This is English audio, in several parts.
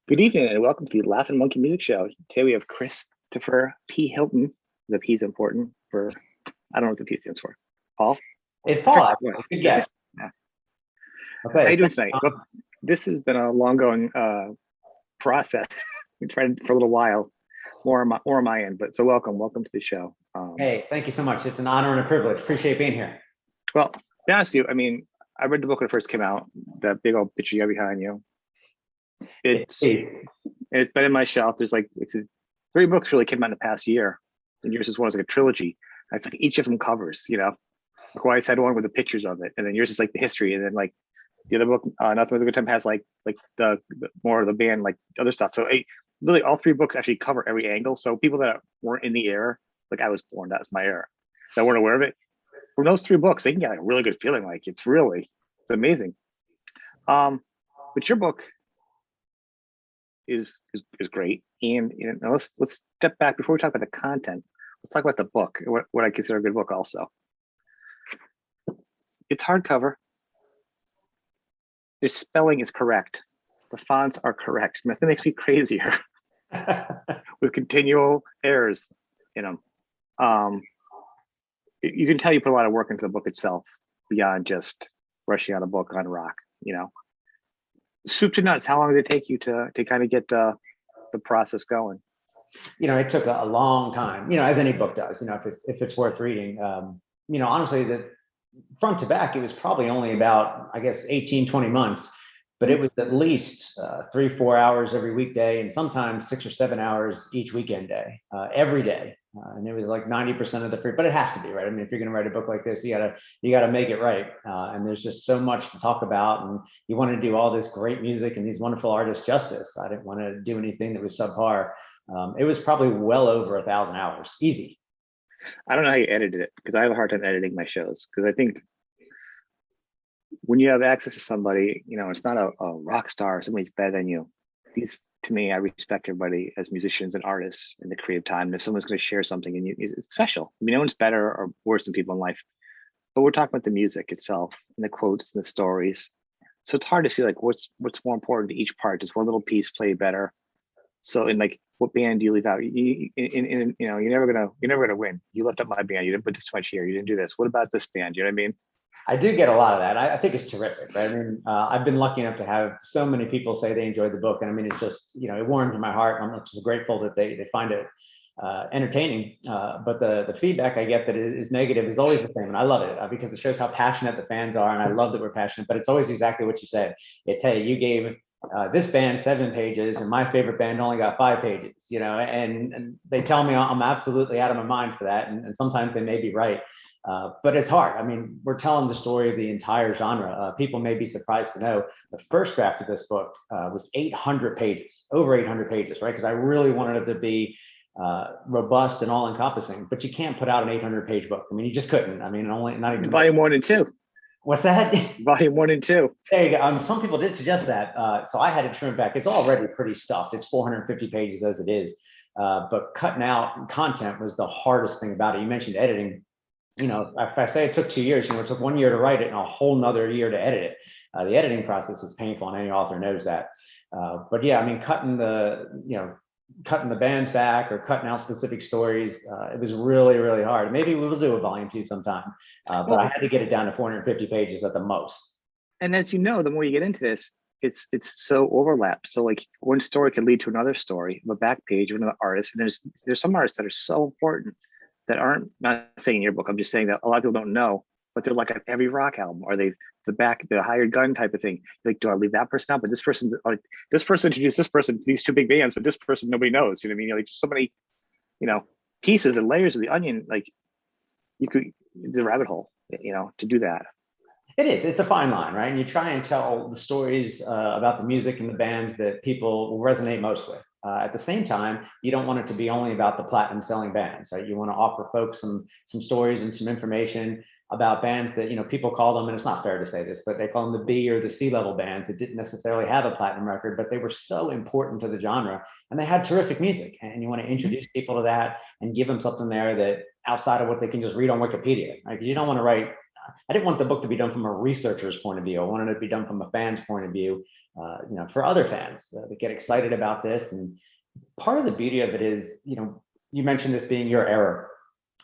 Good evening and welcome to the Laughing Monkey Music Show. Today we have Christopher P-Hilton. The P is important for, I don't know what the P stands for. Paul? It's Paul, actually. Good guess. Yeah. Okay. How you doing tonight? Well, this has been a long-going process. We tried for a little while, more on my end, but so welcome to the show. Hey, thank you so much. It's an honor and a privilege. Appreciate being here. Well, to be honest with you, I mean, I read the book when it first came out, that big old picture you have behind you. It's been in my shelf. There's like three books really came out in the past year, and yours is one was like a trilogy. And it's like each of them covers, Kawhi's had one with the pictures of it, and then yours is like the history, and then like the other book, Nothing But a Good Time, has like the more of the band, like other stuff. So really, all three books actually cover every angle. So people that weren't in the era, like I was born, that was my era, that weren't aware of it, from those three books, they can get like a really good feeling. Like it's amazing. But your book is great. And let's step back before we talk about the content. Let's talk about the book, what I consider a good book also. It's hardcover. The spelling is correct. The fonts are correct. Nothing makes me crazier with continual errors in them. You can tell you put a lot of work into the book itself beyond just rushing out a book on rock, Soup to nuts, how long did it take you to kind of get the process going? It took a long time, as any book does, if it's worth reading. Honestly, the front to back, it was probably only about, I guess, 18, 20 months, but it was at least 3-4 hours every weekday, and sometimes 6 or 7 hours each weekend day, every day. And it was like 90% of the free, but it has to be, right? I mean, if you're going to write a book like this, you gotta make it right. And there's just so much to talk about, and you want to do all this great music and these wonderful artists justice. I didn't want to do anything that was subpar. It was probably well over 1,000 hours, easy. I don't know how you edited it, because I have a hard time editing my shows, because I think when you have access to somebody, it's not a rock star, somebody's better than you. To me, I respect everybody as musicians and artists in the creative time. And if someone's going to share something, and it's special. I mean, no one's better or worse than people in life, but we're talking about the music itself and the quotes and the stories. So it's hard to see like what's more important to each part. Does one little piece play better? So in like, what band do you leave out? You're never gonna win. You left up my band. You didn't put this too much here. You didn't do this. What about this band? You know what I mean? I do get a lot of that. I think it's terrific, right? I mean, I've been lucky enough to have so many people say they enjoyed the book. And I mean, it's just, it warms my heart. I'm just grateful that they find it entertaining. But the feedback I get that is negative is always the same. And I love it because it shows how passionate the fans are. And I love that we're passionate, but it's always exactly what you said. It's, hey, you gave this band 7 pages and my favorite band only got 5 pages, and they tell me I'm absolutely out of my mind for that. And sometimes they may be right. But it's hard. I mean, we're telling the story of the entire genre. People may be surprised to know the first draft of this book was 800 pages, over 800 pages, right? Because I really wanted it to be robust and all-encompassing. But you can't put out an 800-page book. I mean, you just couldn't. I mean, not even volume 1 and 2. What's that? Volume 1 and 2. There you go. Some people did suggest that, so I had to trim it back. It's already pretty stuffed. It's 450 pages as it is. But cutting out content was the hardest thing about it. You mentioned editing. If I say it took 2 years, it took 1 year to write it and a whole nother year to edit it. The editing process is painful, and any author knows that. But yeah, I mean, cutting the bands back or cutting out specific stories, it was really, really hard. Maybe we will do a volume 2 sometime, but I had to get it down to 450 pages at the most. And as you know, the more you get into this, it's so overlapped. So like one story can lead to another story of a back page of another artist, and there's some artists that are so important that aren't, not saying in your book, I'm just saying that a lot of people don't know, but they're like on every rock album, or the hired gun type of thing. Like, do I leave that person out? But this person introduced this person to these 2 big bands, but this person nobody knows. You know what I mean? Like so many, pieces and layers of the onion. Like it's a rabbit hole, to do that. It is. It's a fine line, right? And you try and tell the stories about the music and the bands that people will resonate most with. At the same time, you don't want it to be only about the platinum selling bands, right? You want to offer folks some stories and some information about bands that, people call them, and it's not fair to say this, but they call them the B or the C level bands that didn't necessarily have a platinum record, but they were so important to the genre and they had terrific music. And you want to introduce people to that and give them something there that outside of what they can just read on Wikipedia, right? Because you don't want to write I didn't want the book to be done from a researcher's point of view. I wanted it to be done from a fan's point of view, for other fans that get excited about this. And part of the beauty of it is, you mentioned this being your era.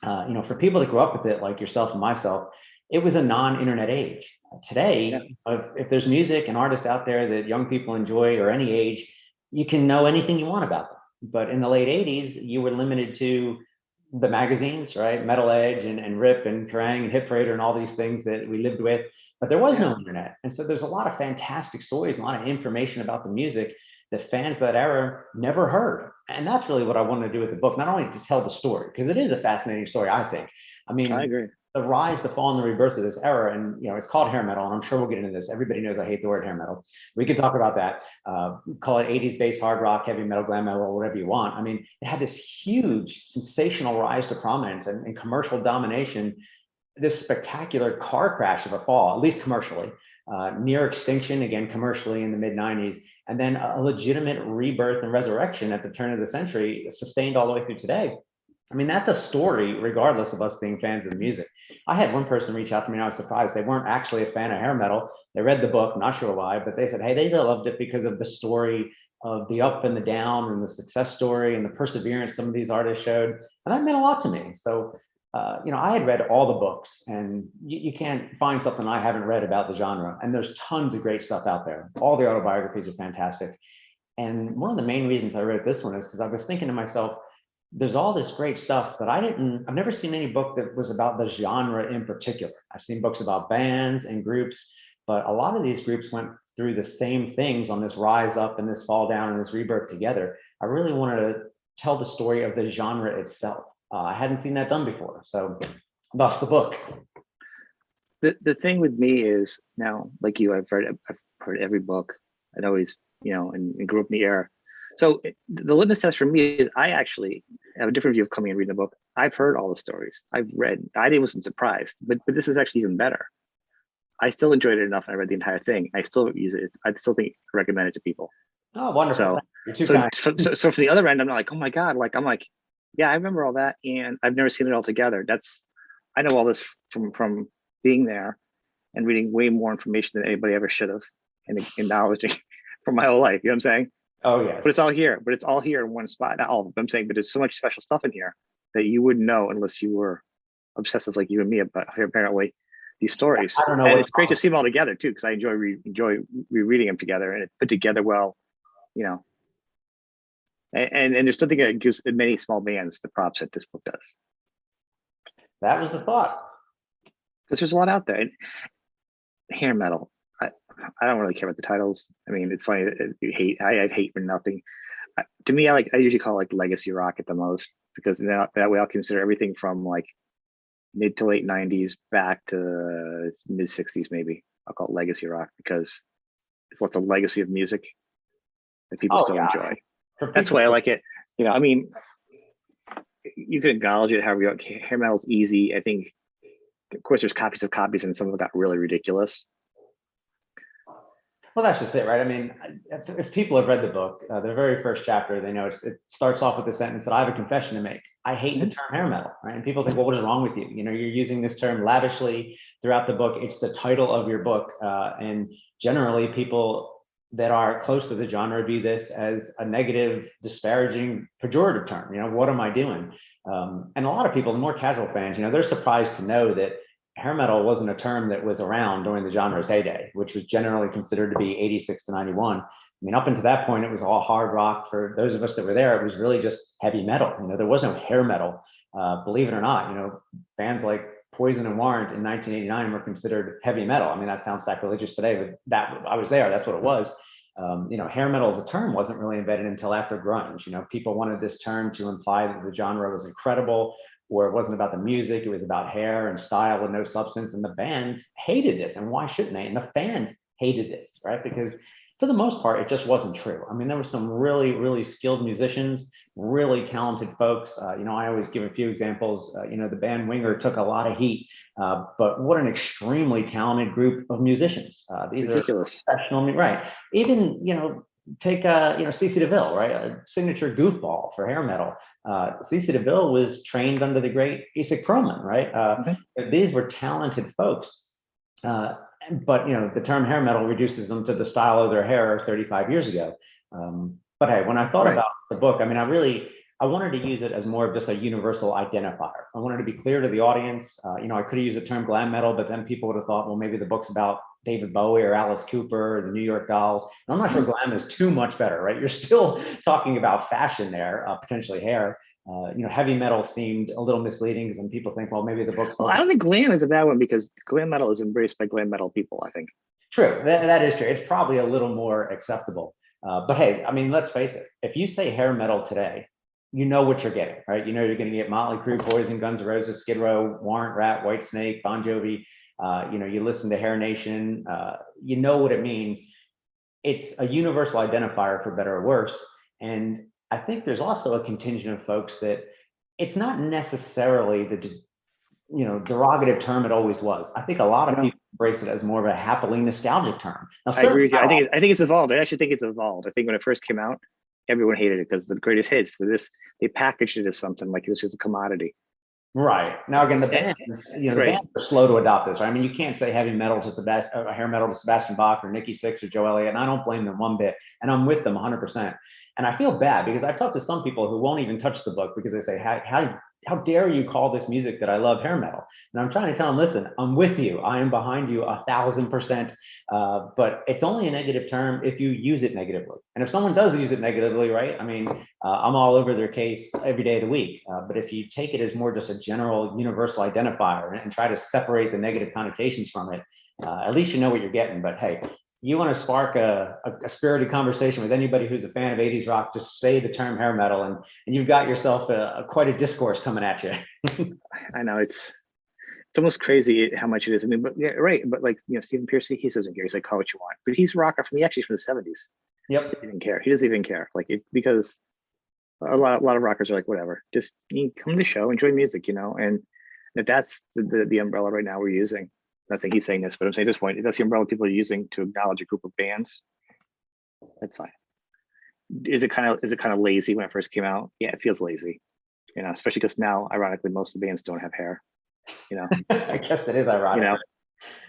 For people that grew up with it, like yourself and myself, it was a non-internet age. Today, if there's music and artists out there that young people enjoy or any age, you can know anything you want about them. But in the late 80s, you were limited to the magazines, right? Metal Edge and Rip and Kerrang and Hit Parader and all these things that we lived with, but there was no internet. And so there's a lot of fantastic stories, a lot of information about the music that fans of that era never heard. And that's really what I wanted to do with the book, not only to tell the story, because it is a fascinating story, I think. I mean, I agree. The rise, the fall, and the rebirth of this era, and it's called hair metal, and I'm sure we'll get into this. Everybody knows I hate the word hair metal. We can talk about that. Call it 80s bass, hard rock, heavy metal, glam metal, or whatever you want. I mean, it had this huge, sensational rise to prominence and commercial domination. This spectacular car crash of a fall, at least commercially, near extinction again commercially in the mid 90s, and then a legitimate rebirth and resurrection at the turn of the century, sustained all the way through today. I mean, that's a story, regardless of us being fans of the music. I had one person reach out to me, and I was surprised. They weren't actually a fan of hair metal. They read the book, not sure why, but they said, hey, they loved it because of the story of the up and the down and the success story and the perseverance some of these artists showed. And that meant a lot to me. So, I had read all the books, and you can't find something I haven't read about the genre. And there's tons of great stuff out there. All the autobiographies are fantastic. And one of the main reasons I wrote this one is because I was thinking to myself, there's all this great stuff, but I've never seen any book that was about the genre in particular. I've seen books about bands and groups, but a lot of these groups went through the same things on this rise up and this fall down and this rebirth together. I really wanted to tell the story of the genre itself. I hadn't seen that done before, so thus the book. The thing with me is now, like you, I've heard every book. I'd always, and grew up in the era. So the litmus test for me is I actually have a different view of coming and reading the book. I've heard all the stories. I've read. I wasn't surprised, but this is actually even better. I still enjoyed it enough. I read the entire thing. I still use it. I still think I recommend it to people. Oh, wonderful! So for the other end, I'm not like, oh my god, I'm like, yeah, I remember all that, and I've never seen it all together. I know all this from being there and reading way more information than anybody ever should have, and acknowledging from my whole life. You know what I'm saying? Oh, yes. But it's all here. But it's all here in one spot. Not all of them, I'm saying, but there's so much special stuff in here that you wouldn't know unless you were obsessive like you and me about apparently these stories. I don't know. And it's great to see them all together too, because I enjoy rereading them together, and it's put together well, And there's something that gives many small bands the props that this book does. That was the thought. Because there's a lot out there. And hair metal. I don't really care about the titles. I mean, it's funny. I hate for nothing. To me, I usually call it like legacy rock at the most, because that way I'll consider everything from like mid to late 90s back to mid 60s maybe. I'll call it legacy rock because it's lots of legacy of music that people still enjoy. That's why I like it. I mean, you can acknowledge it however you want. Hair metal's easy. I think, of course, there's copies of copies, and some of them got really ridiculous. Well, that's just it, right? I mean, if people have read the book, the very first chapter, they know it starts off with the sentence that I have a confession to make. I hate the term hair metal, right? And people think, well, what is wrong with you? You're using this term lavishly throughout the book. It's the title of your book. And generally, people that are close to the genre view this as a negative, disparaging, pejorative term. What am I doing? And a lot of people, the more casual fans, they're surprised to know that hair metal wasn't a term that was around during the genre's heyday, which was generally considered to be 86 to 91. I mean, up until that point, it was all hard rock. For those of us that were there, it was really just heavy metal. There was no hair metal. Believe it or not, bands like Poison and Warrant in 1989 were considered heavy metal. I mean, that sounds sacrilegious today, but that I was there. That's what it was. Hair metal as a term wasn't really invented until after grunge. People wanted this term to imply that the genre was incredible, or it wasn't about the music, it was about hair and style with no substance. And the bands hated this, and why shouldn't they? And the fans hated this, right? Because for the most part, it just wasn't true. I mean, there were some really, really skilled musicians, really talented folks. I always give a few examples. The band Winger took a lot of heat, but what an extremely talented group of musicians. These ridiculous. Are professional, right? Even, take CC DeVille, right? A signature goofball for hair metal. CC DeVille was trained under the great Isaac Perlman, right? These were talented folks. But the term hair metal reduces them to the style of their hair 35 years ago. But hey, when I thought about the book, I mean, I wanted to use it as more of just a universal identifier. I wanted to be clear to the audience. I could have used the term glam metal, but then people would have thought, well, maybe the book's about David Bowie or Alice Cooper or the New York Dolls. And I'm not sure glam is too much better, right? You're still talking about fashion there, potentially hair. Heavy metal seemed a little misleading because then people think, well, maybe the book's. Well, I don't think glam is a bad one because glam metal is embraced by glam metal people, I think. True, that is true. It's probably a little more acceptable. But hey, I mean, let's face it. If you say hair metal today, you know what you're getting, right? You know you're going to get Motley Crue, Poison, Guns N' Roses, Skid Row, Warrant, Rat, Whitesnake, Bon Jovi. You listen to Hair Nation. You know what it means. It's a universal identifier for better or worse. And I think there's also a contingent of folks that it's not necessarily the derogative term it always was. I think a lot of people embrace it as more of a happily nostalgic term. Now, I agree with you. I think it's evolved. I actually think it's evolved. I think when it first came out, everyone hated it because the greatest hits. They packaged it as something like it was just a commodity. Right. Now again, the bands, bands are slow to adopt this, right? I mean, you can't say heavy metal to hair metal to Sebastian Bach or Nikki Sixx or Joe Elliott, and I don't blame them one bit. And I'm with them 100%. And I feel bad because I've talked to some people who won't even touch the book because they say, how dare you call this music that I love hair metal? And I'm trying to tell them, listen, I'm with you. I am behind you 1,000%. But it's only a negative term if you use it negatively. And if someone does use it negatively, right? I mean, I'm all over their case every day of the week. But if you take it as more just a general universal identifier and try to separate the negative connotations from it, at least you know what you're getting. But hey, you want to spark a spirited conversation with anybody who's a fan of 80s rock, just say the term hair metal and you've got yourself quite a discourse coming at you. I know it's almost crazy how much it is. I mean, but yeah, right. But like, Stephen Pearcy, he doesn't care. He's like, call what you want. But he's a rocker from the 70s. Yep. He didn't care. He doesn't even care. Because a lot of rockers are like, whatever, just come to the show, enjoy music, and if that's the umbrella right now we're using. I'm not saying he's saying this, but I'm saying at this point, that's the umbrella people are using to acknowledge a group of bands. That's fine. Is it kind of lazy when it first came out? Yeah, it feels lazy, especially because now, ironically, most of the bands don't have hair. I guess that is ironic.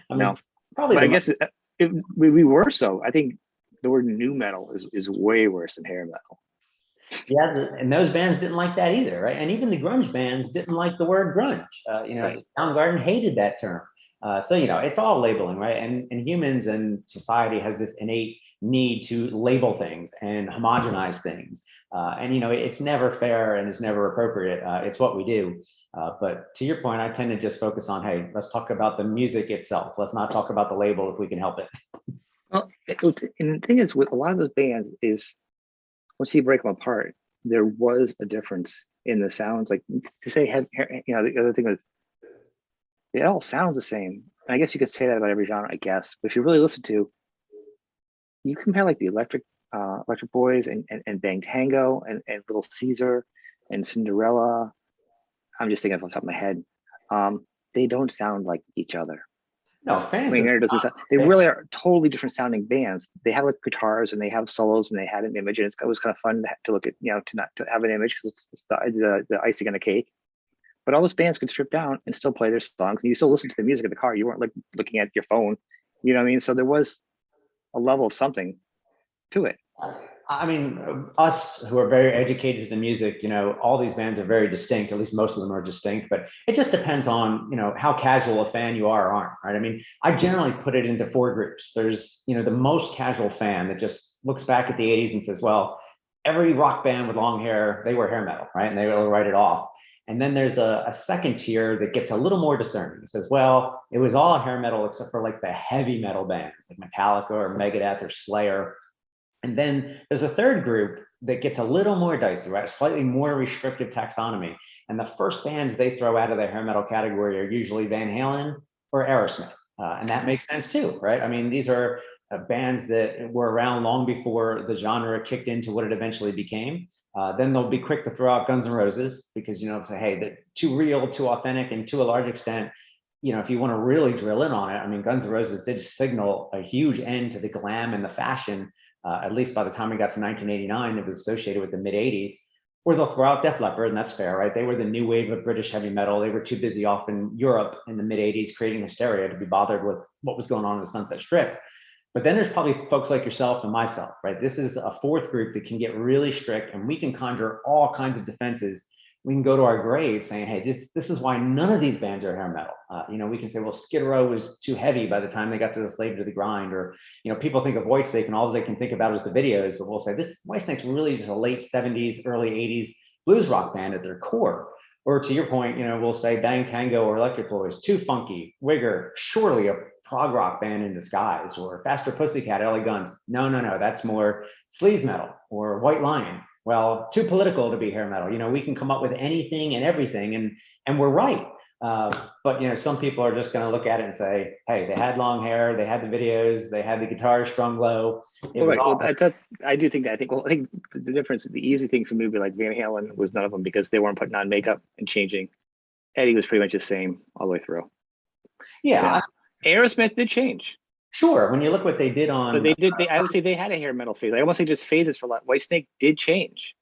I mean, probably. But I guess we were so. I think the word new metal is way worse than hair metal. Yeah, and those bands didn't like that either, right? And even the grunge bands didn't like the word grunge. Right. Soundgarden hated that term. So it's all labeling, right? And humans and society has this innate need to label things and homogenize things. And it's never fair and it's never appropriate. It's what we do. But to your point, I tend to just focus on, hey, let's talk about the music itself. Let's not talk about the label if we can help it. Well, and the thing is, with a lot of those bands is, once you break them apart, there was a difference in the sounds. Like to say, the other thing was, it all sounds the same. I guess you could say that about every genre, I guess. But if you really listen to, you compare like the Electric Boys and Bang Tango and Little Caesar and Cinderella. I'm just thinking off the top of my head. They don't sound like each other. No, fans. Doesn't sound, they really are totally different sounding bands. They have like guitars and they have solos and they had an image, and it was kind of fun to look at, to have an image because it's the icing on the cake. But all those bands could strip down and still play their songs, and you still listen to the music in the car. You weren't like looking at your phone, you know what I mean? So there was a level of something to it. I mean, us who are very educated in music, all these bands are very distinct. At least most of them are distinct, but it just depends on, how casual a fan you are or aren't, right? I mean, I generally put it into 4 groups. There's, the most casual fan that just looks back at the 80s and says, well, every rock band with long hair, they wear hair metal, right? And they will write it off. And then there's a second tier that gets a little more discerning. It says, well, it was all hair metal except for like the heavy metal bands like Metallica or Megadeth or Slayer. And then there's a third group that gets a little more dicey, right? Slightly more restrictive taxonomy. And the first bands they throw out of the hair metal category are usually Van Halen or Aerosmith. And that makes sense too, right? I mean, these are bands that were around long before the genre kicked into what it eventually became. Then they'll be quick to throw out Guns N' Roses because, say, hey, they're too real, too authentic, and to a large extent, if you want to really drill in on it, I mean, Guns N' Roses did signal a huge end to the glam and the fashion at least by the time we got to 1989, it was associated with the mid 80s, were throughout Def Leppard, and that's fair, right? They were the new wave of British heavy metal. They were too busy off in Europe in the mid 80s creating hysteria to be bothered with what was going on in the Sunset Strip. But then there's probably folks like yourself and myself, right? This is a fourth group that can get really strict, and we can conjure all kinds of defenses. We can go to our grave saying, hey, this is why none of these bands are hair metal. We can say, well, Skid Row was too heavy by the time they got to the Slave to the Grind, or, people think of Whitesnake and all they can think about is the videos, but we'll say this Whitesnake's really just a late 70s, early 80s blues rock band at their core. Or to your point, we'll say Bang Tango or Electric Boy is too funky. Wigger, surely a prog rock band in disguise. Or Faster Pussycat, LA Guns. No, that's more sleaze metal. Or White Lion. Well, too political to be hair metal. We can come up with anything and everything, and we're right. But some people are just going to look at it and say, hey, they had long hair, they had the videos, they had the guitar strung low. I do think that. I think the difference, the easy thing for me would be like Van Halen was none of them because they weren't putting on makeup and changing. Eddie was pretty much the same all the way through. Yeah. Aerosmith did change. Sure. When you look what they did on. But I would say they had a hair metal phase. I almost say just phases for Whitesnake did change.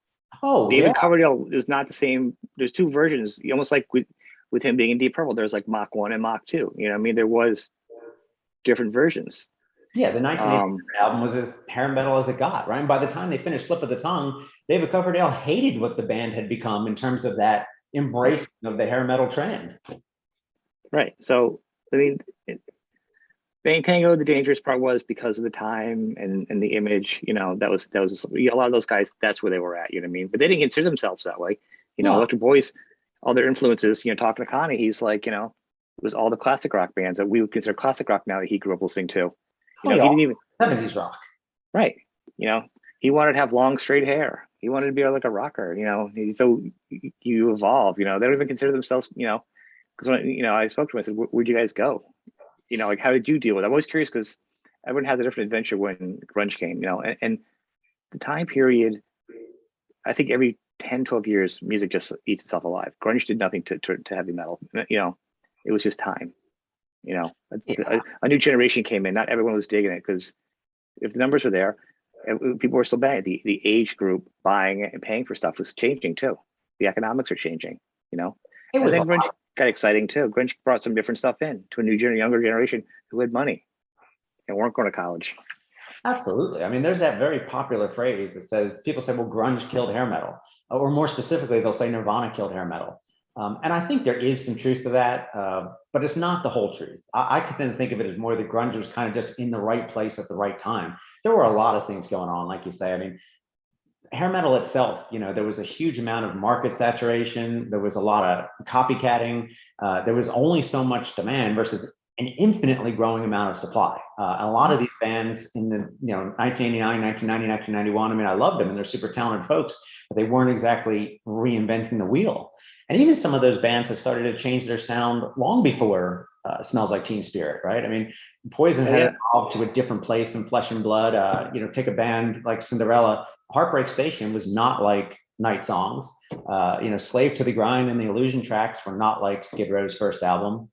Oh, David Coverdale is not the same. There's two versions. Almost like with him being in Deep Purple, there's like Mach 1 and Mach 2. There was different versions. Yeah, the 1980 album was as hair metal as it got, right? And by the time they finished Slip of the Tongue, David Coverdale hated what the band had become in terms of that embrace of the hair metal trend. Right. So, Bang Tango, the dangerous part was because of the time and the image, that was a lot of those guys, that's where they were at, But they didn't consider themselves that way. Electric Boys, all their influences, talking to Connie, he's like, it was all the classic rock bands that we would consider classic rock now that he grew up listening to. He didn't even 70s rock. Right. He wanted to have long straight hair. He wanted to be like a rocker, so you evolve, they don't even consider themselves, because when, I spoke to him, I said, where'd you guys go? How did you deal with it? I'm always curious because everyone has a different adventure when grunge came, and the time period, I think every 10, 12 years, music just eats itself alive. Grunge did nothing to heavy metal. It was just time. A new generation came in. Not everyone was digging it because if the numbers were there, people were still buying it. The age group buying it and paying for stuff was changing too. The economics are changing. And then grunge got exciting too. Grunge brought some different stuff in to a younger generation who had money and weren't going to college. Absolutely. There's that very popular phrase that says, people say, well, grunge killed hair metal. Or more specifically, they'll say Nirvana killed hair metal. And I think there is some truth to that, but it's not the whole truth. I could then think of it as more that grunge was kind of just in the right place at the right time. There were a lot of things going on, like you say. Hair metal itself, there was a huge amount of market saturation. There was a lot of copycatting. There was only so much demand versus an infinitely growing amount of supply. A lot of these bands in the 1989, 1990, 1991, I loved them and they're super talented folks, but they weren't exactly reinventing the wheel. And even some of those bands have started to change their sound long before Smells Like Teen Spirit, right? Poison had evolved to a different place in Flesh and Blood. Take a band like Cinderella. Heartbreak Station was not like Night Songs. Slave to the Grind and the Illusion tracks were not like Skid Row's first album.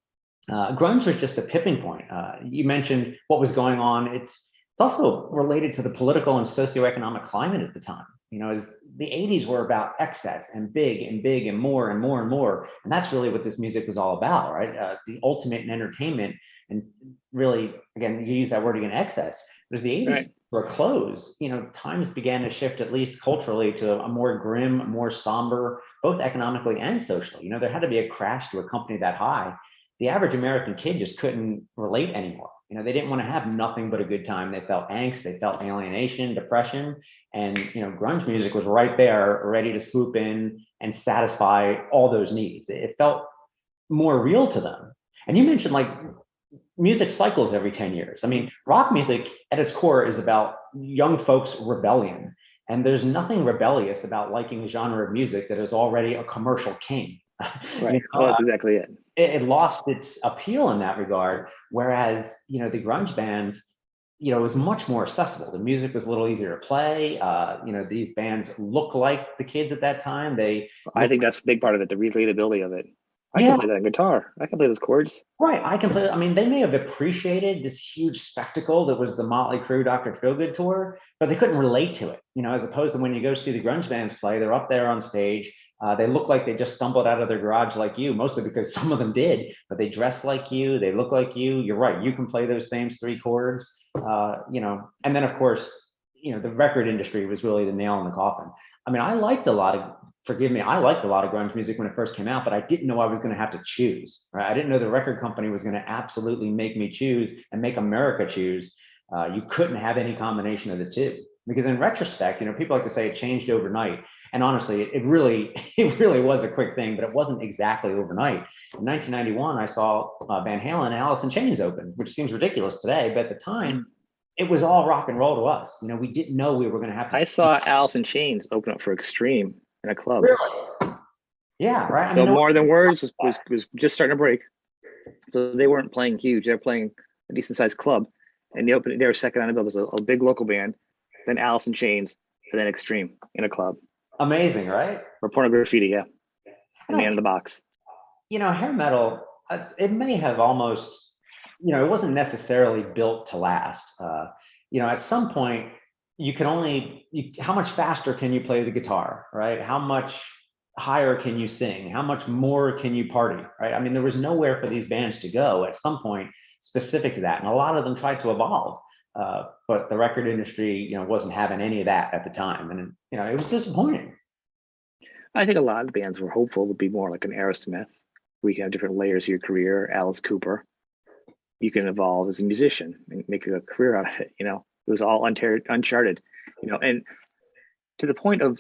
Grunge was just a tipping point. You mentioned what was going on. It's also related to the political and socioeconomic climate at the time. As the 80s were about excess and big and more and more and more. And that's really what this music was all about, right? The ultimate in entertainment. And really, again, you use that word again, excess. But as the 80s were close, times began to shift, at least culturally, to a more grim, more somber, both economically and socially. There had to be a crash to accompany that high. The average American kid just couldn't relate anymore. They didn't want to have nothing but a good time. They felt angst, they felt alienation, depression, and grunge music was right there, ready to swoop in and satisfy all those needs. It felt more real to them. And you mentioned like music cycles every 10 years. Rock music at its core is about young folks' rebellion. And there's nothing rebellious about liking a genre of music that is already a commercial king. Right. Well, that's exactly it. It lost its appeal in that regard. Whereas, the grunge bands, it was much more accessible. The music was a little easier to play. These bands look like the kids at that time. I think that's a big part of it, the relatability of it. I can Yeah, play that on guitar. I can play those chords. right. I can play. I mean, they may have appreciated this huge spectacle that was the Motley Crue Dr. Feelgood tour, but they couldn't relate to it. You know, as opposed to when you go see the grunge bands play, they're up there on stage. They look like they just stumbled out of their garage like you, mostly because some of them did, but they dress like you, they look like you. You're right. You can play those same three chords. You know, and then of course, you know, the record industry was really the nail in the coffin. I mean, I liked a lot of forgive me, I liked a lot of grunge music when it first came out, but I didn't know I was going to have to choose, right? I didn't know the record company was going to absolutely make me choose and make America choose. You couldn't have any combination of the two. Because in retrospect, you know, people like to say it changed overnight. And honestly, it really, it really was a quick thing, but it wasn't exactly overnight. In 1991, I saw Van Halen and Alice in Chains open, which seems ridiculous today, but at the time, it was all rock and roll to us. You know, we didn't know we were going to have to. I saw Alice in Chains open up for Extreme in a club. Really? Yeah, right. I So mean, More Than Words was just starting to break. So they weren't playing huge. They were playing a decent sized club. And they were second on the bill. There's a big local band, then Alice in Chains, and then Extreme in a club. amazing, right? Or Porno Graffiti, yeah. And And Man in the Box. you know, hair metal, it may have almost, you know, it wasn't necessarily built to last. You know, at some point, you can only, how much faster can you play the guitar, right? How much higher can you sing? How much more can you party, right? I mean, there was nowhere for these bands to go at some point specific to that. And a lot of them tried to evolve. But the record industry, you know, wasn't having any of that at the time. And, you know, it was disappointing. I think a lot of bands were hopeful to be more like an Aerosmith. We can have different layers of your career. Alice Cooper. You can evolve as a musician and make a career out of it. You know, it was all uncharted. You know, and to the point of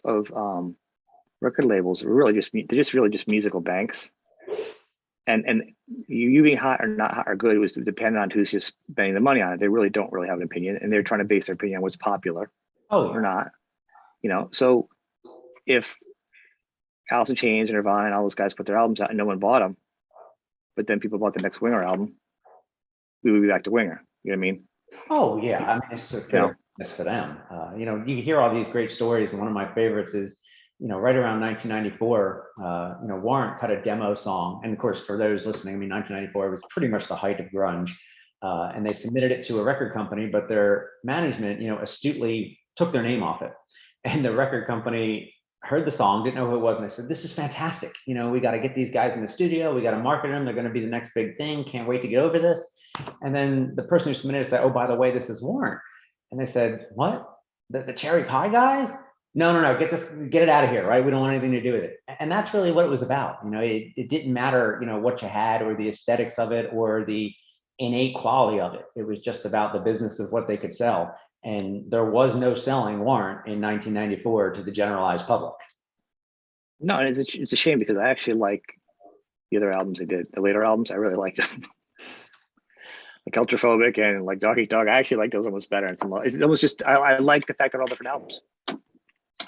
record labels, they're just really just musical banks. And you being hot or not hot or good was dependent on who's just spending the money on it. They really don't really have an opinion, and they're trying to base their opinion on what's popular Oh, or not. You know, so if Alice in Chains and Nirvana and all those guys put their albums out and no one bought them, but then people bought the next Winger album, we would be back to Winger. You know what I mean? oh yeah. I mean, it's a You know, fairness for them. You know, you hear all these great stories, and one of my favorites is, you know, right around 1994, you know, Warrant cut a demo song, and of course, for those listening, I mean, 1994 was pretty much the height of grunge, and they submitted it to a record company, but their management, you know, astutely took their name off it, and the record company heard the song, didn't know who it was, and they said, "This is fantastic. You know, we got to get these guys in the studio. We got to market them. They're going to be the next big thing. Can't wait to get over this." And then the person who submitted it said, "Oh, by the way, this is Warrant." And they said, "What? The Cherry Pie guys?" No, no, no, get it out of here, right? We don't want anything to do with it. And that's really what it was about. You know, it didn't matter, you know, what you had or the aesthetics of it or the innate quality of it. It was just about the business of what they could sell. And there was no selling Warrant in 1994 to the generalized public. no, and it's a shame because I actually like the other albums they did. The later albums, I really liked them. Like Ultraphobic and like Doggy Dog. I actually like those almost better. And it's almost just I like the fact that all different albums.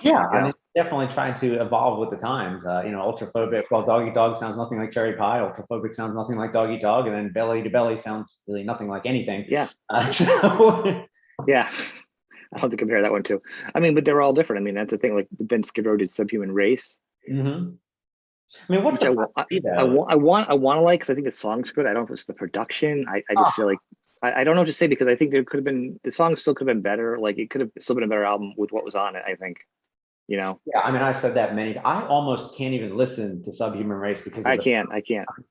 Yeah, You I mean, know, definitely trying to evolve with the times. You know, ultraphobic. Well, Doggy Dog sounds nothing like Cherry Pie. Ultraphobic sounds nothing like Doggy Dog, and then Belly to Belly sounds really nothing like anything. yeah, So yeah. I'll have to compare that one too. I mean, but they're all different. I mean, that's the thing. Like Ben Skid Row did Subhuman Race, Mhm. I mean, what's which I the want. though? I want to like because I think the song's good. I don't know if it's the production. I just feel Oh, like I don't know what to say because I think there could have been the song still could have been better. Like it could have still been a better album with what was on it. I think. You know, yeah, I mean, I said that many. I almost can't even listen to Subhuman Race because of I can't.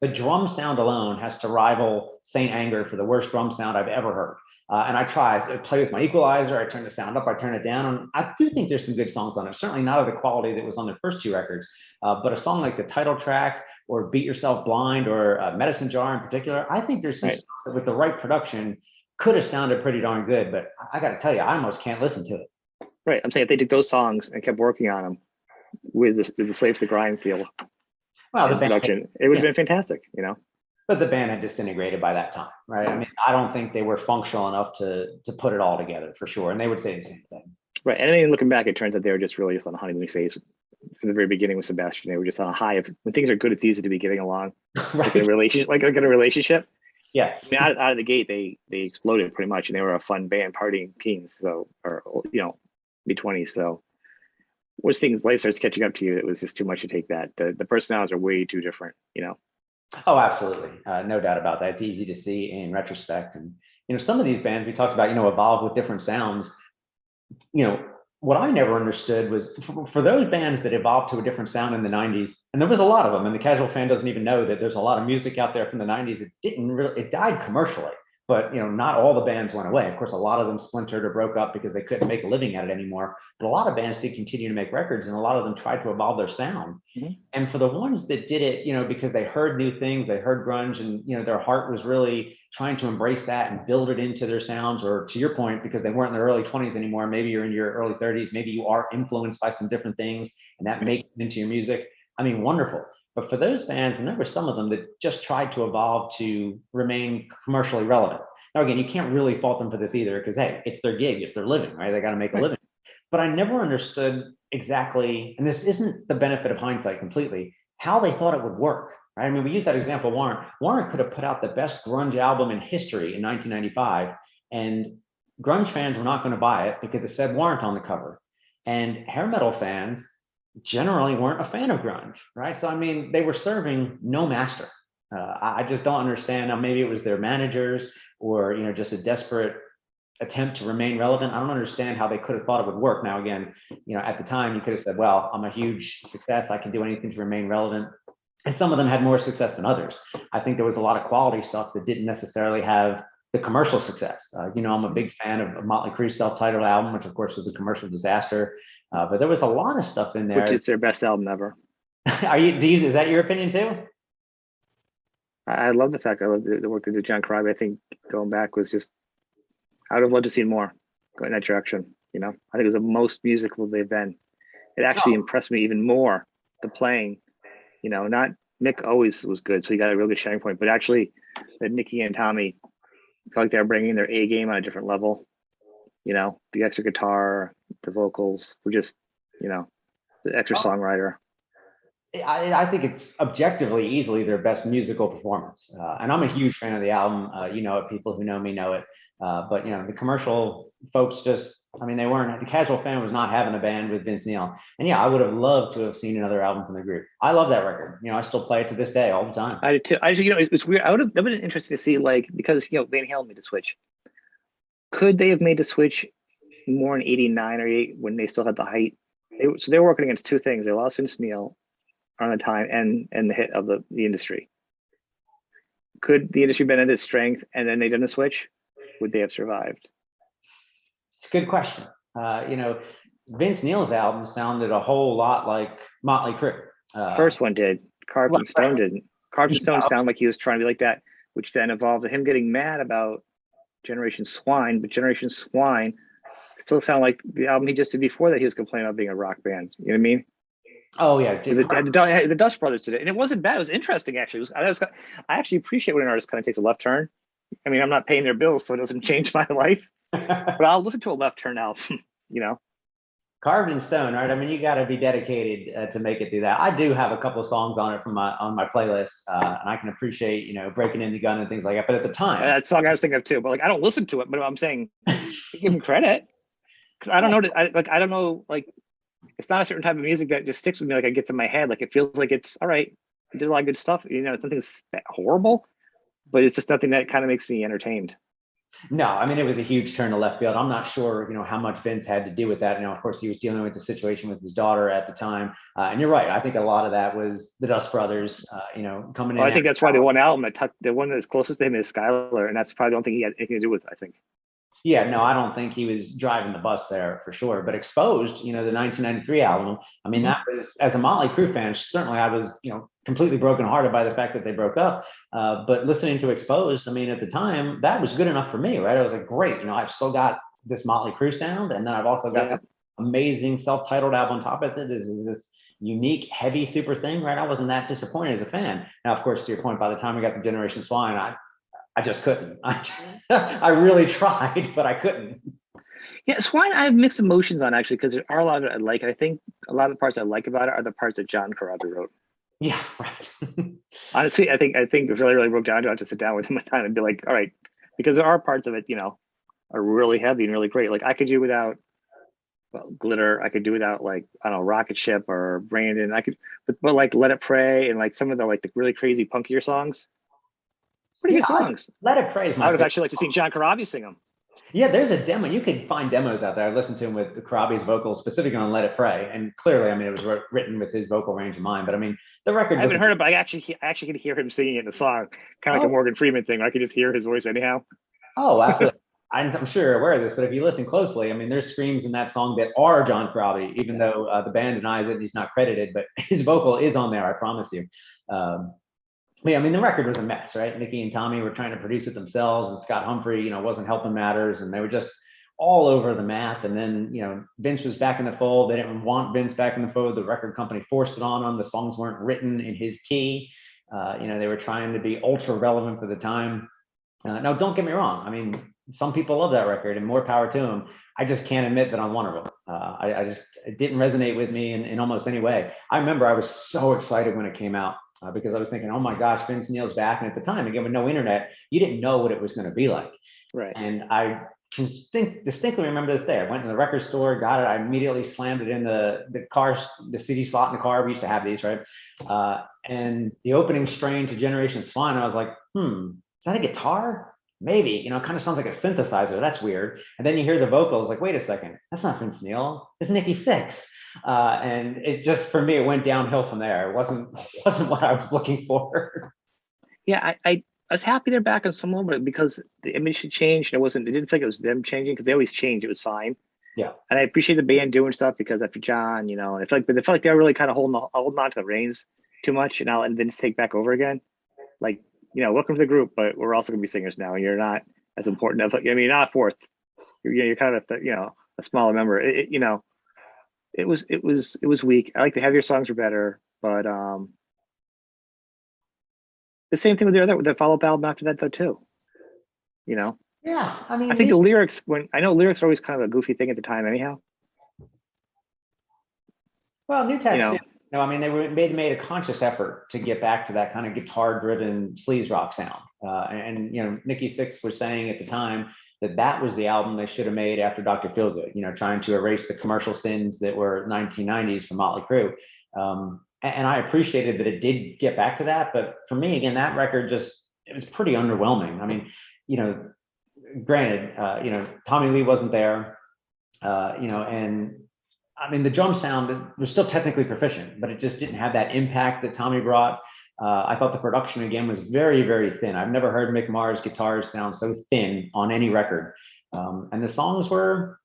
the drum sound alone has to rival Saint Anger for the worst drum sound I've ever heard. And I try, I play with my equalizer, I turn the sound up, I turn it down. And I do think there's some good songs on it. Certainly not of the quality that was on their first two records, but a song like the title track or Beat Yourself Blind or Medicine Jar in particular, I think there's some Right, songs that with the right production could have sounded pretty darn good. But I got to tell you, I almost can't listen to it. right. I'm saying if they took those songs and kept working on them with the Slave to the Grind feel Well, the and band, production, it would yeah, have been fantastic. You know. but the band had disintegrated by that time, right? I mean, I don't think they were functional enough to put it all together for sure. And they would say the same thing. Right. And then looking back, it turns out they were just really just on a honeymoon phase from the very beginning with Sebastian. They were just on a high of when things are good, it's easy to be getting along. Like in a Right. relationship, like in a relationship. Yes. I mean, out of the gate, they exploded pretty much, and they were a fun band, partying teens. So, or you know, mid-20s. So, once things life starts catching up to you, it was just too much to take that. The personalities are way too different. You know. Oh, absolutely. No doubt about that. It's easy to see in retrospect. And, some of these bands we talked about, evolve with different sounds. you know, what I never understood was for those bands that evolved to a different sound in the 90s, and there was a lot of them, and the casual fan doesn't even know that there's a lot of music out there from the 90s that didn't really, it died commercially, but not all the bands went away. Of course, a lot of them splintered or broke up because they couldn't make a living at it anymore. But a lot of bands did continue to make records, and a lot of them tried to evolve their sound. Mm-hmm. And for the ones that did it, because they heard new things, they heard grunge, and their heart was really trying to embrace that and build it into their sounds, or to your point, because they weren't in their early 20s anymore, maybe you're in your early 30s, maybe you are influenced by some different things, and that makes it into your music. I mean, wonderful. But for those bands, and there were some of them that just tried to evolve to remain commercially relevant. Now, again, you can't really fault them for this either, because hey, it's their gig, it's their living, right? They got to make a living. But I never understood exactly, and this isn't the benefit of hindsight completely, how they thought it would work. Right? I mean, we use that example, Warren. Warren could have put out the best grunge album in history in 1995, and grunge fans were not going to buy it because it said Warrant on the cover. And hair metal fans generally weren't a fan of grunge, right? So, I mean, they were serving no master. I just don't understand. Now, maybe it was their managers or, just a desperate attempt to remain relevant. I don't understand how they could have thought it would work. Now, again, at the time, you could have said, well, I'm a huge success. I can do anything to remain relevant. And some of them had more success than others. I think there was a lot of quality stuff that didn't necessarily have the commercial success. I'm a big fan of Motley Crue's self-titled album, which of course was a commercial disaster. But there was a lot of stuff in there. Which is their best album ever. Is that your opinion too? I love the fact I love the work they did. John Cryer, I think going back was just, I would have loved to see more go in that direction. I think it was the most musical they've been. It actually impressed me even more, the playing. Not Mick always was good, so he got a real good shining point. But actually, that Nikki and Tommy felt like they were bringing their A game on a different level. The extra guitar, the vocals were just, the extra songwriter. I think it's objectively easily their best musical performance. And I'm a huge fan of the album. People who know me know it. But the commercial folks just, they weren't, the casual fan was not having a band with Vince Neil. And yeah, I would have loved to have seen another album from the group. I love that record. I still play it to this day all the time. I did too. It's weird. That would have been interesting to see, because Van Halen made the switch. Could they have made the switch more in '89 or '88 when they still had the height? So they were working against two things. They lost Vince Neil around the time and the hit of the industry. Could the industry been at its strength and then they done the switch? Would they have survived? It's a good question. Vince Neil's album sounded a whole lot like Motley Crue. First one did. Carved in Stone didn't. Carved in Stone sounded like he was trying to be like that, which then evolved to him getting mad about Generation Swine, but Generation Swine still sound like the album he just did before that he was complaining about being a rock band. You know what I mean? Oh yeah, the Dust Brothers did it, and it wasn't bad. It was interesting actually. I actually appreciate when an artist kind of takes a left turn. I'm not paying their bills, so it doesn't change my life. But I'll listen to a left turn album. Carved in Stone, right? You got to be dedicated to make it through that. I do have a couple of songs on it on my playlist, and I can appreciate Breaking in the Gun and things like that. But at the time, that song I was thinking of too. But I don't listen to it. But I'm saying, give him credit because I don't know. I don't know. It's not a certain type of music that just sticks with me. It gets in my head. It feels like it's all right. I did a lot of good stuff. It's nothing that horrible, but it's just nothing that kind of makes me entertained. No, it was a huge turn to left field. I'm not sure, how much Vince had to do with that. Of course, he was dealing with the situation with his daughter at the time. And you're right. I think a lot of that was the Dust Brothers, coming in. I think that's why the one album the one that's closest to him is Skylar, and that's probably the only thing he had anything to do with, I think. Yeah, no, I don't think he was driving the bus there for sure. But Exposed, the 1993 album, that was, as a Motley Crue fan, certainly I was, completely brokenhearted by the fact that they broke up. But listening to Exposed, at the time, that was good enough for me, right? I was like, great, I've still got this Motley Crue sound, and then I've also got an amazing self-titled album on top of it. This is this unique, heavy, super thing, right? I wasn't that disappointed as a fan. Now, of course, to your point, by the time we got to Generation Swine, I just couldn't. I really tried, but I couldn't. Yeah, Swine, I have mixed emotions on actually, because there are a lot of it I like. I think a lot of the parts I like about it are the parts that John Carruthers wrote. Yeah, right. Honestly, I think if it really broke down to it, I have to sit down with him one time and be like, all right, because there are parts of it, are really heavy and really great. I could do without well, Glitter, I could do without like I don't know Rocket Ship or Brandon. I could, but like Let It Pray and like some of the like the really crazy punkier songs, pretty Yeah, good songs. Let It Pray is I my would have favorite. actually liked to see John Corabi sing them. Yeah, there's a demo. You could find demos out there. I've listened to him with Karabi's vocals, specifically on Let It Pray. And clearly, I mean, it was written with his vocal range in mind. But I mean, the record I was, haven't heard it, but I actually could hear him singing it in the song, kind of like a oh, Morgan Freeman thing. I could just hear his voice anyhow. oh, absolutely. I'm sure you're aware of this, but if you listen closely, I mean, there's screams in that song that are John Corabi, even Yeah, though the band denies it and he's not credited, but his vocal is on there, I promise you. Um, yeah, I mean, the record was a mess, right? Nikki and Tommy were trying to produce it themselves, and Scott Humphrey, wasn't helping matters, and they were just all over the map. And then, Vince was back in the fold. They didn't want Vince back in the fold. The record company forced it on them. The songs weren't written in his key. They were trying to be ultra relevant for the time. Now, don't get me wrong. I mean, some people love that record, and more power to them. I just can't admit that I'm one of them. I just it didn't resonate with me in almost any way. I remember I was so excited when it came out because I was thinking, oh my gosh, Vince Neil's back. And at the time, again, with no internet, you didn't know what it was going to be like. right. And I can distinctly remember this day. I went to the record store, got it. I immediately slammed it in the car, the CD slot in the car. We used to have these, right? And the opening strain to Generation Swine, I was like, is that a guitar? Maybe, it kind of sounds like a synthesizer. That's weird. And then you hear the vocals, like, wait a second, that's not Vince Neil. It's Nikki Sixx. And it just, for me, it went downhill from there. It wasn't what I was looking for. Yeah, I was happy they're back on some level because the image had changed. It didn't feel like it was them changing because they always change. It was fine. Yeah. And I appreciate the band doing stuff because after John, and I feel like, but they felt like they were really kind of holding on to the reins too much, and now and then just take back over again. Like, welcome to the group, but we're also going to be singers now, and you're not as important. I mean, you're not fourth. You're kind of a smaller member. It was weak. I like the heavier songs were better, but the same thing with the follow up album after that though too. You know, Yeah. I I mean, think the lyrics when I know lyrics are always kind of a goofy thing at the time anyhow. well, New You Tax did. know, I mean, made a conscious effort to get back to that kind of guitar-driven sleaze rock sound. And Nikki Sixx was saying at the time that was the album they should have made after Dr. Feelgood. Trying to erase the commercial sins that were 1990s from Motley Crue. And I appreciated that it did get back to that, but for me, again, that record it was pretty underwhelming. I mean, granted, Tommy Lee wasn't there, and I mean, the drum sound was still technically proficient, but it just didn't have that impact that Tommy brought. I thought the production again was very, very thin. I've never heard Mick Mars' guitars sound so thin on any record. And the songs were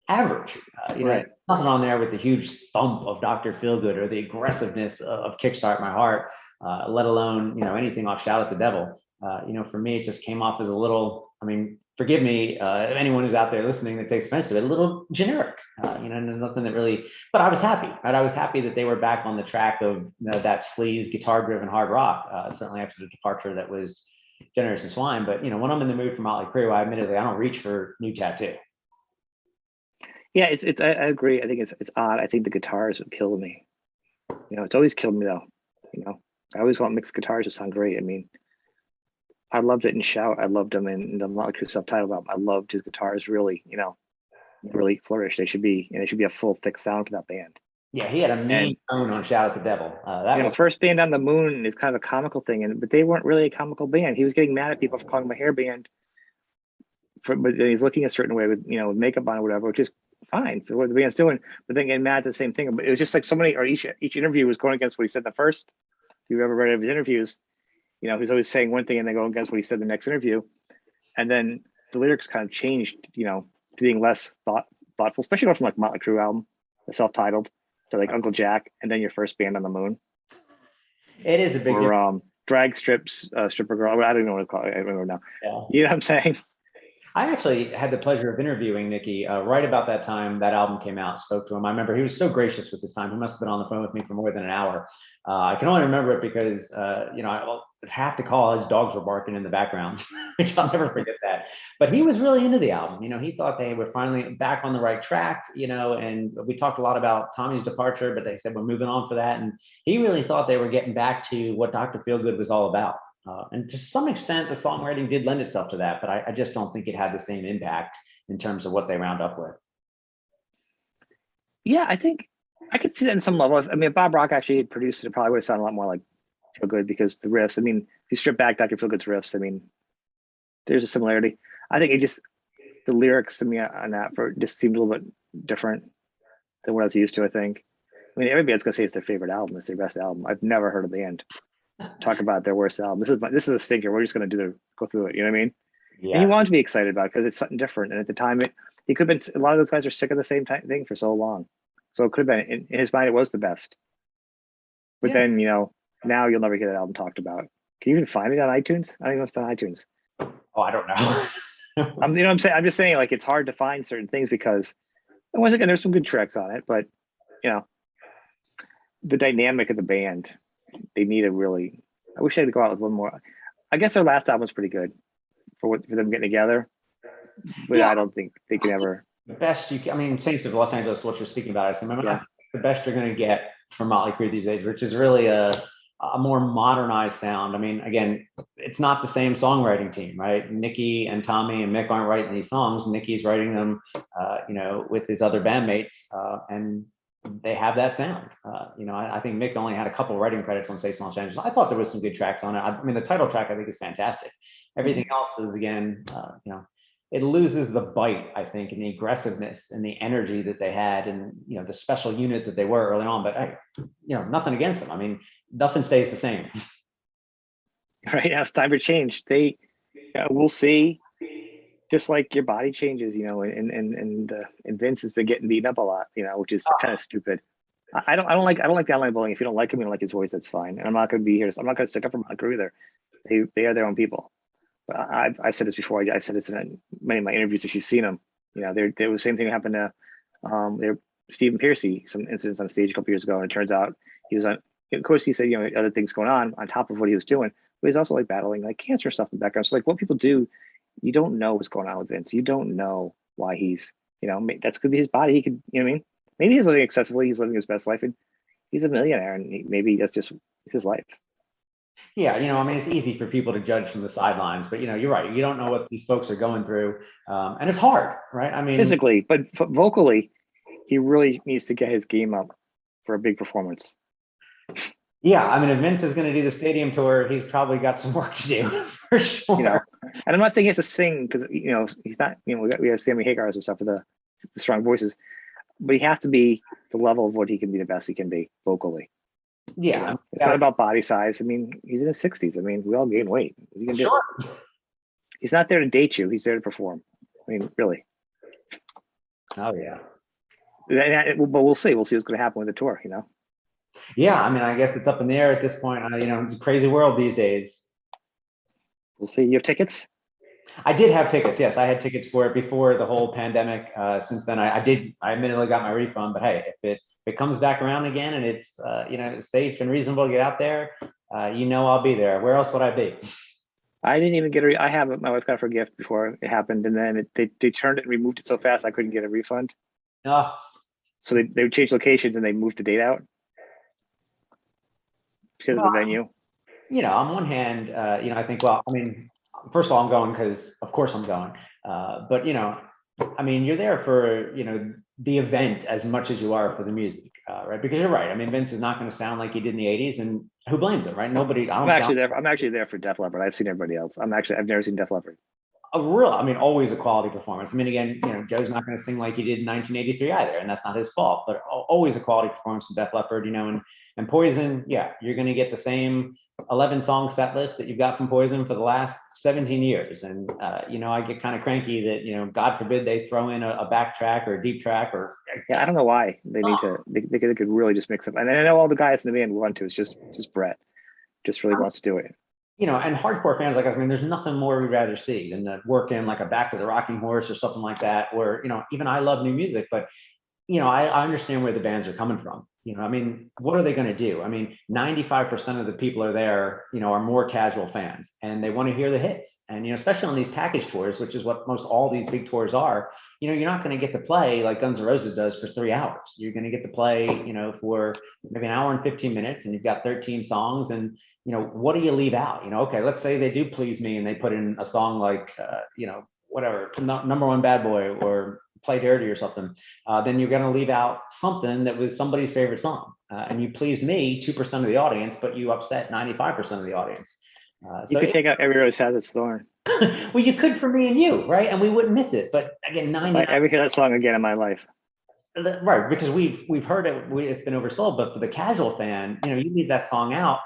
average. right? Nothing on there with the huge thump of Dr. Feelgood or the aggressiveness of Kickstart My Heart, let alone, anything off Shout at the Devil. For me, it just came off as a little, I mean, forgive me, anyone who's out there listening that takes offense to it, a little generic, nothing that really, but I was happy, right? I was happy that they were back on the track of that sleaze guitar driven hard rock, certainly after the departure that was Generation Swine. But, when I'm in the mood for Motley Crue, I don't reach for New Tattoo. Yeah, I agree. I think it's odd. I think the guitars have killed me. It's always killed me though. I always want mixed guitars to sound great. I mean, I loved it in Shout. I loved him in the Motley Crue self-titled album. I loved his guitars really, really flourish. They should be a full thick sound for that band. Yeah, he had a mean tone on Shout at the Devil. That was First band on the moon is kind of a comical thing, but they weren't really a comical band. He was getting mad at people for calling them a hair band, but he's looking a certain way with with makeup on or whatever, which is fine for what the band's doing. But then getting mad at the same thing. But it was just like so many, or each interview was going against what he said in the first. If you've ever read his interviews, he's always saying one thing and then going against what he said in the next interview, and then the lyrics kind of changed, to being less thoughtful, especially going from like Motley Crue album, the self-titled, to like Uncle Jack, and then your first band on the moon. It is a big or drag stripper girl. I don't even know what to call it. I don't know now. Yeah. You know what I'm saying? I actually had the pleasure of interviewing Nikki right about that time that album came out. Spoke to him. I remember he was so gracious with his time. He must have been on the phone with me for more than an hour. I can only remember it because I have to call. His dogs were barking in the background, which I'll never forget that. But he was really into the album. He thought they were finally back on the right track. And we talked a lot about Tommy's departure, but they said we're moving on for that. And he really thought they were getting back to what Dr. Feelgood was all about. And to some extent, the songwriting did lend itself to that, but I just don't think it had the same impact in terms of what they round up with. Yeah, I think I could see that in some level. I mean, if Bob Rock actually had produced it, it probably would have sounded a lot more like Feel Good because the riffs. I mean, if you strip back Dr. Feel Good's riffs, I mean, there's a similarity. I think it just the lyrics to me on that for just seemed a little bit different than what I was used to. I think. I mean, everybody's gonna say it's their favorite album, it's their best album. I've never heard a band talk about their worst album. This is a stinker. We're just gonna go through it. You know what I mean? And you Yes. want to be excited about it because it's something different. And at the time, it could have been a lot of those guys are sick of the same thing for so long. So it could have been in his mind, it was the best. But Yeah. then, now you'll never hear that album talked about. Can you even find it on iTunes? I don't even know if it's on iTunes. Oh, I don't know. I'm saying, I'm just saying, like, it's hard to find certain things because there's some good tracks on it, but, you know, the dynamic of the band, they need a really, I wish I could go out with one more. I guess their last album was pretty good for them getting together, but Yeah. I don't think they can ever. The best you can, I mean, Saints of Los Angeles, what you're speaking about, I said, Yeah. the best you're going to get from Motley Crue these days, which is really a more modernized sound. I mean, again, it's not the same songwriting team, right? Nikki and Tommy and Mick aren't writing these songs. Nikki's writing them, with his other bandmates, and they have that sound. I think Mick only had a couple writing credits on Saints of Los Angeles. I thought there was some good tracks on it. I mean, the title track I think is fantastic. Everything else is again, it loses the bite, I think, and the aggressiveness and the energy that they had, and the special unit that they were early on. But hey, nothing against them. I mean, nothing stays the same. Right now it's time for change. We'll see. Just like your body changes, and Vince has been getting beaten up a lot, which is kind of stupid. I don't like the online bullying. If you don't like him, you don't like his voice, that's fine. And I'm not going to be here. I'm not going to stick up for Monica either. They are their own people. But I've said this before. I've said this in many of my interviews. If you've seen them, there was the same thing happened to Stephen Piercy. Some incidents on stage a couple years ago, and it turns out he was on. Of course, he said other things going on top of what he was doing, but he's also like battling like cancer stuff in the background. So like what people do, you don't know what's going on with Vince. You don't know why he's that's could be his body. He could I mean maybe he's living excessively. He's living his best life, and he's a millionaire, and maybe that's just it's his life. Yeah, I mean, it's easy for people to judge from the sidelines, but you're right. You don't know what these folks are going through, and it's hard, right? I mean, Physically, but vocally, he really needs to get his game up for a big performance. yeah, I mean, if Vince is going to do the stadium tour, he's probably got some work to do for sure. And I'm not saying he has to sing because he's not. We have Sammy Hagar's and stuff for the strong voices, but he has to be the level of what he can be the best he can be vocally. Yeah, it's not about body size. I mean, he's in his 60s. I mean, we all gain weight. You can do it. He's not there to date you. He's there to perform. I mean, really. Oh yeah. But we'll see. We'll see what's going to happen with the tour. Yeah, I mean, I guess it's up in the air at this point. It's a crazy world these days. We'll see. You have tickets? I did have tickets. Yes, I had tickets for it before the whole pandemic. Since then, I admittedly got my refund. But hey, if it comes back around again and it's safe and reasonable to get out there, I'll be there. Where else would I be? I didn't even get I have my wife got it for a gift before it happened, and then they turned it and removed it so fast I couldn't get a refund. Oh. So they changed locations and they moved the date out because of the venue. On one hand, I think, well, I mean, first of all, I'm going because of course I'm going. But I mean, you're there for the event as much as you are for the music, right? Because you're right. I mean, Vince is not going to sound like he did in the '80s, and who blames him, right? Nobody. I'm actually there for Def Leppard. I've seen everybody else. I've never seen Def Leppard. Always a quality performance. I mean, again, Joe's not going to sing like he did in 1983 either, and that's not his fault. But always a quality performance from Def Leppard, and Poison. Yeah, you're going to get the same 11-song set list that you've got from Poison for the last 17 years. And, I get kind of cranky that, God forbid they throw in a backtrack or a deep track or. Yeah, I don't know why they need to, they could really just mix up. And I know all the guys in the band want to, it's just Brett just really wants to do it. And hardcore fans like us, I mean, there's nothing more we'd rather see than to work in like a Back to the Rocking Horse or something like that, where, even I love new music, but, I understand where the bands are coming from. I mean, what are they going to do? I mean, 95% of the people are there, are more casual fans and they want to hear the hits. And, especially on these package tours, which is what most all these big tours are, you're not going to get to play like Guns N' Roses does for 3 hours. You're going to get to play, for maybe an hour and 15 minutes and you've got 13 songs. And, what do you leave out? Okay, let's say they do Please Me and they put in a song like, whatever, number one bad boy or play dirty or something, then you're going to leave out something that was somebody's favorite song. And you pleased me, 2% of the audience, but you upset 95% of the audience. You could take out Every Rose Has Its Thorn. Well, you could for me and you, right? And we wouldn't miss it. But again, 99. I ever hear that song again in my life. Right, because we've heard it. It's been oversold. But for the casual fan, you leave that song out,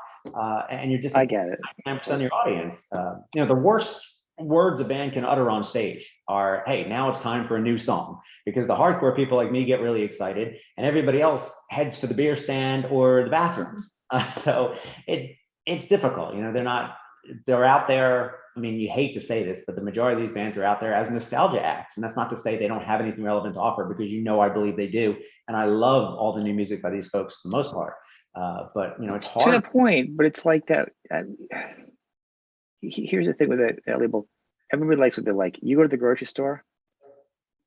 and you're just. I get it. 99% of your audience. The worst words a band can utter on stage are, "Hey, now it's time for a new song," because the hardcore people like me get really excited, and everybody else heads for the beer stand or the bathrooms. So it's difficult. They're out there. I mean, you hate to say this, but the majority of these bands are out there as nostalgia acts. And that's not to say they don't have anything relevant to offer, because I believe they do. And I love all the new music by these folks for the most part. But it's hard. To the point, but it's like that. Here's the thing with that label. Everybody likes what they like. You go to the grocery store,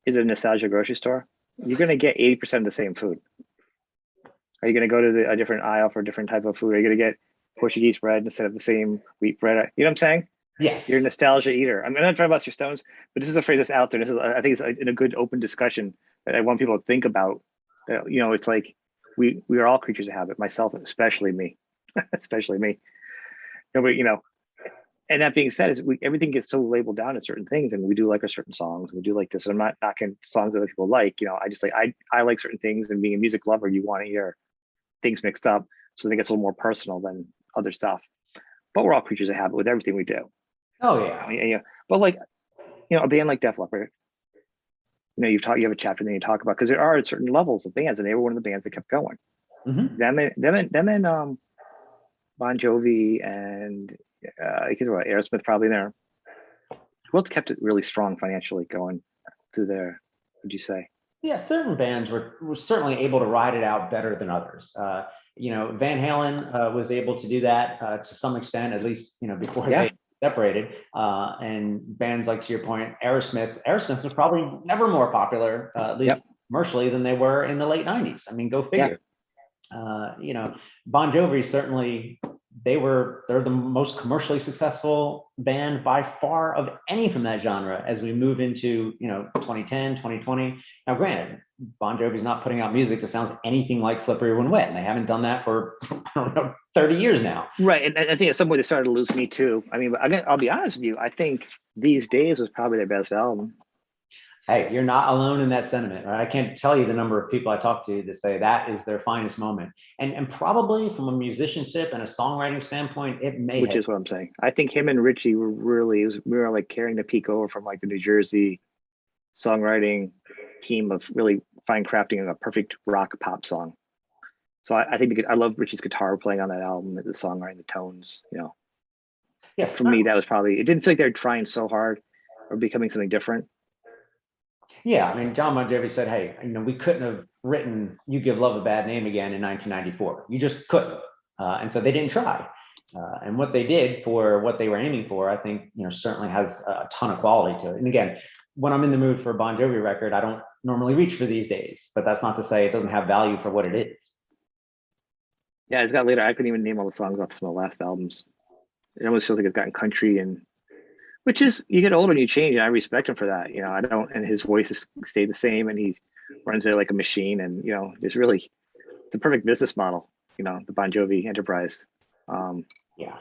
is it a nostalgia grocery store? You're going to get 80% of the same food. Are you going to go to a different aisle for a different type of food? Are you going to get Portuguese bread instead of the same wheat bread? You know what I'm saying? Yes. You're a nostalgia eater. I'm not talking about your Stones, but this is a phrase that's out there. I think it's in a good open discussion that I want people to think about. It's like we are all creatures of habit, myself, especially me, especially me. But and that being said, everything gets so labeled down to certain things, and we do like our certain songs. We do like this. And I'm not knocking songs that other people like. I just like I like certain things, and being a music lover, you want to hear things mixed up, so I think it's a little more personal than other stuff. But we're all creatures of habit with everything we do. Oh yeah. But like, a band like Def Leppard, you have a chapter and then you talk about, because there are certain levels of bands, and they were one of the bands that kept going. Mm-hmm. Them and Bon Jovi and Aerosmith probably there. Who else kept it really strong financially going through there? Would you say? Yeah, certain bands were certainly able to ride it out better than others. Van Halen was able to do that to some extent, at least before they separated. And bands like, to your point, Aerosmith was probably never more popular, at least commercially, than they were in the late 90s. I mean, go figure. Bon Jovi, certainly they're the most commercially successful band by far of any from that genre as we move into 2010, 2020. Now granted, Bon Jovi's not putting out music that sounds anything like Slippery When Wet, and they haven't done that for 30 years now. Right. And I think at some point they started to lose me too. I mean, I'll be honest with you, I think These Days was probably their best album. Hey, you're not alone in that sentiment, right? I can't tell you the number of people I talk to that say that is their finest moment. And probably from a musicianship and a songwriting standpoint, it may Which is what I'm saying. I think him and Richie were we were like carrying the peak over from like the New Jersey songwriting team of really fine crafting a perfect rock pop song. So I think I love Richie's guitar playing on that album, the songwriting, the tones, Yes, for me, that was probably, it didn't feel like they were trying so hard or becoming something different. Yeah, I mean, John Bon Jovi said, "Hey, we couldn't have written You Give Love a Bad Name Again in 1994. You just couldn't." And so they didn't try. And what they did for what they were aiming for, I think, certainly has a ton of quality to it. And again, when I'm in the mood for a Bon Jovi record, I don't normally reach for These Days, but that's not to say it doesn't have value for what it is. Yeah, it's got later. I couldn't even name all the songs off some of the last albums. It almost feels like it's gotten country, and which is, you get older and you change, and I respect him for that. I don't, and his voice has stayed the same, and he runs it like a machine, and it's a perfect business model. The Bon Jovi enterprise. Yeah,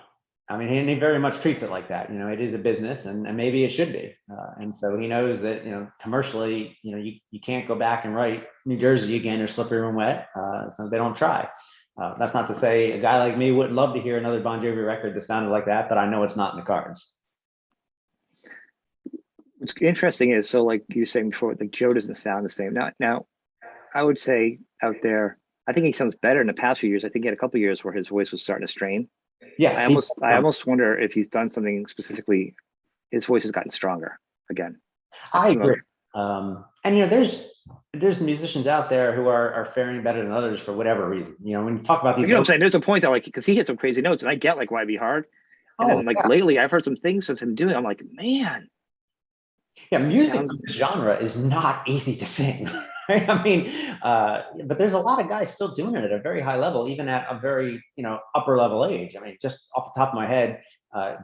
I mean, he very much treats it like that. It is a business, and maybe it should be. And so he knows that commercially, you can't go back and write New Jersey again or Slippery When Wet, so they don't try. That's not to say a guy like me wouldn't love to hear another Bon Jovi record that sounded like that, but I know it's not in the cards. What's interesting is, so like you were saying before, like Joe doesn't sound the same. Now, I would say out there, I think he sounds better in the past few years. I think he had a couple of years where his voice was starting to strain. Yes, I almost wonder if he's done something specifically. His voice has gotten stronger again. I agree. And there's musicians out there who are faring better than others for whatever reason. When you talk about these, what I'm saying, there's a point that, like, because he hit some crazy notes, and I get like why it'd be hard. And then lately, I've heard some things of him doing. I'm like, man. Yeah, music genre is not easy to sing. Right? I mean, but there's a lot of guys still doing it at a very high level, even at a very upper level age. I mean, just off the top of my head,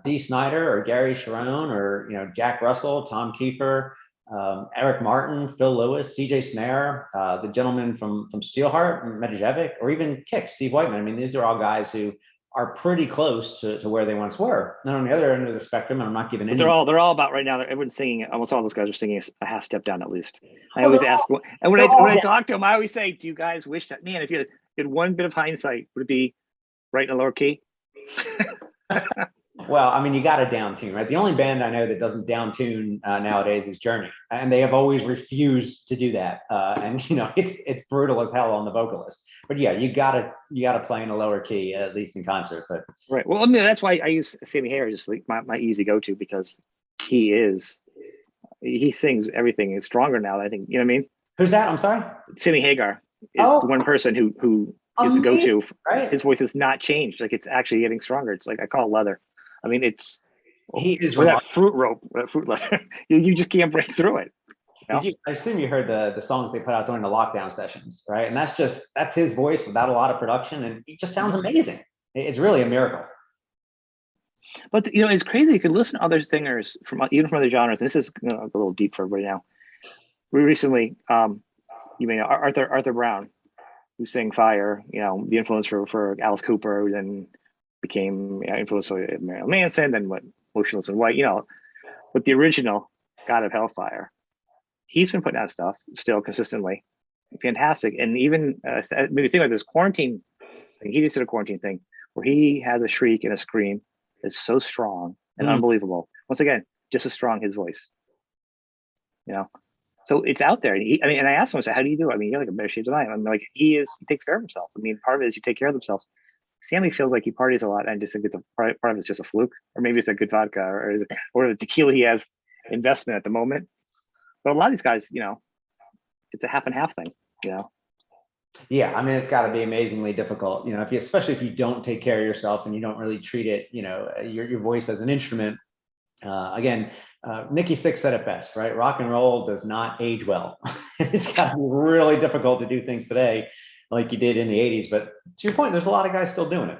Dee Snider or Gary Sharon or Jack Russell, Tom Kiefer, Eric Martin, Phil Lewis, CJ Snare, the gentleman from Steelheart, Medvedev, or even Kick, Steve Whiteman. I mean, these are all guys who are pretty close to where they once were. And on the other end of the spectrum, I'm not giving But any. they're all about right now. Everyone's singing. Almost all those guys are singing a half step down at least. I Well, always ask, and when I all talk to them, I always say, "Do you guys wish that, man? If you had one bit of hindsight, would it be right in a lower key?" Well, I mean, you got to down tune, right? The only band I know that doesn't down tune nowadays is Journey, and they have always refused to do that. And you know, it's brutal as hell on the vocalist. But yeah, you gotta play in a lower key at least in concert. But Right. Well, I mean, that's why I use Sammy Hagar, just like my easy go to, because he sings everything. It's stronger now. I think, you know what I mean. who's that? I'm sorry. Sammy Hagar is Oh, the one person who is a amazing, go to. right? His voice has not changed. Like, it's actually getting stronger. It's like I call it leather. I mean, it's He is or that remarkable. fruit rope, that fruit leather. You just can't break through it. You know? I assume you heard the songs they put out during the lockdown sessions, right? And that's his voice without a lot of production, and he just sounds amazing. It's really a miracle. But you know, it's crazy. You can listen to other singers from even from other genres. And this is, you know, a little deep for everybody now. We recently, you may know Arthur Brown, who sang Fire. You know, the influence for Alice Cooper, who then became, you know, influenced by Marilyn Manson, then what, Motionless in White. You know, but the original God of Hellfire, he's been putting out stuff still consistently, fantastic. And even maybe think about this quarantine thing. He just did a quarantine thing where he has a shriek and a scream that's so strong and Mm. unbelievable. Once again, just as strong his voice, you know. So it's out there. I mean, and I asked him, I said, "How do you do it?" I mean, you're like a better shape than I am. I'm like, he takes care of himself. I mean, part of it is you take care of themselves. Sammy feels like he parties a lot, and I just think it's part of it's just a fluke, or maybe it's a good vodka, or the tequila he has investment at the moment. But a lot of these guys, you know, it's a half and half thing, you know. Yeah, I mean, it's got to be amazingly difficult, you know, especially if you don't take care of yourself and you don't really treat it, you know, your voice as an instrument. Again, Nikki Sixx said it best, right? Rock and roll does not age well. It's got to be really difficult to do things today like you did in the 80s. But to your point, there's a lot of guys still doing it.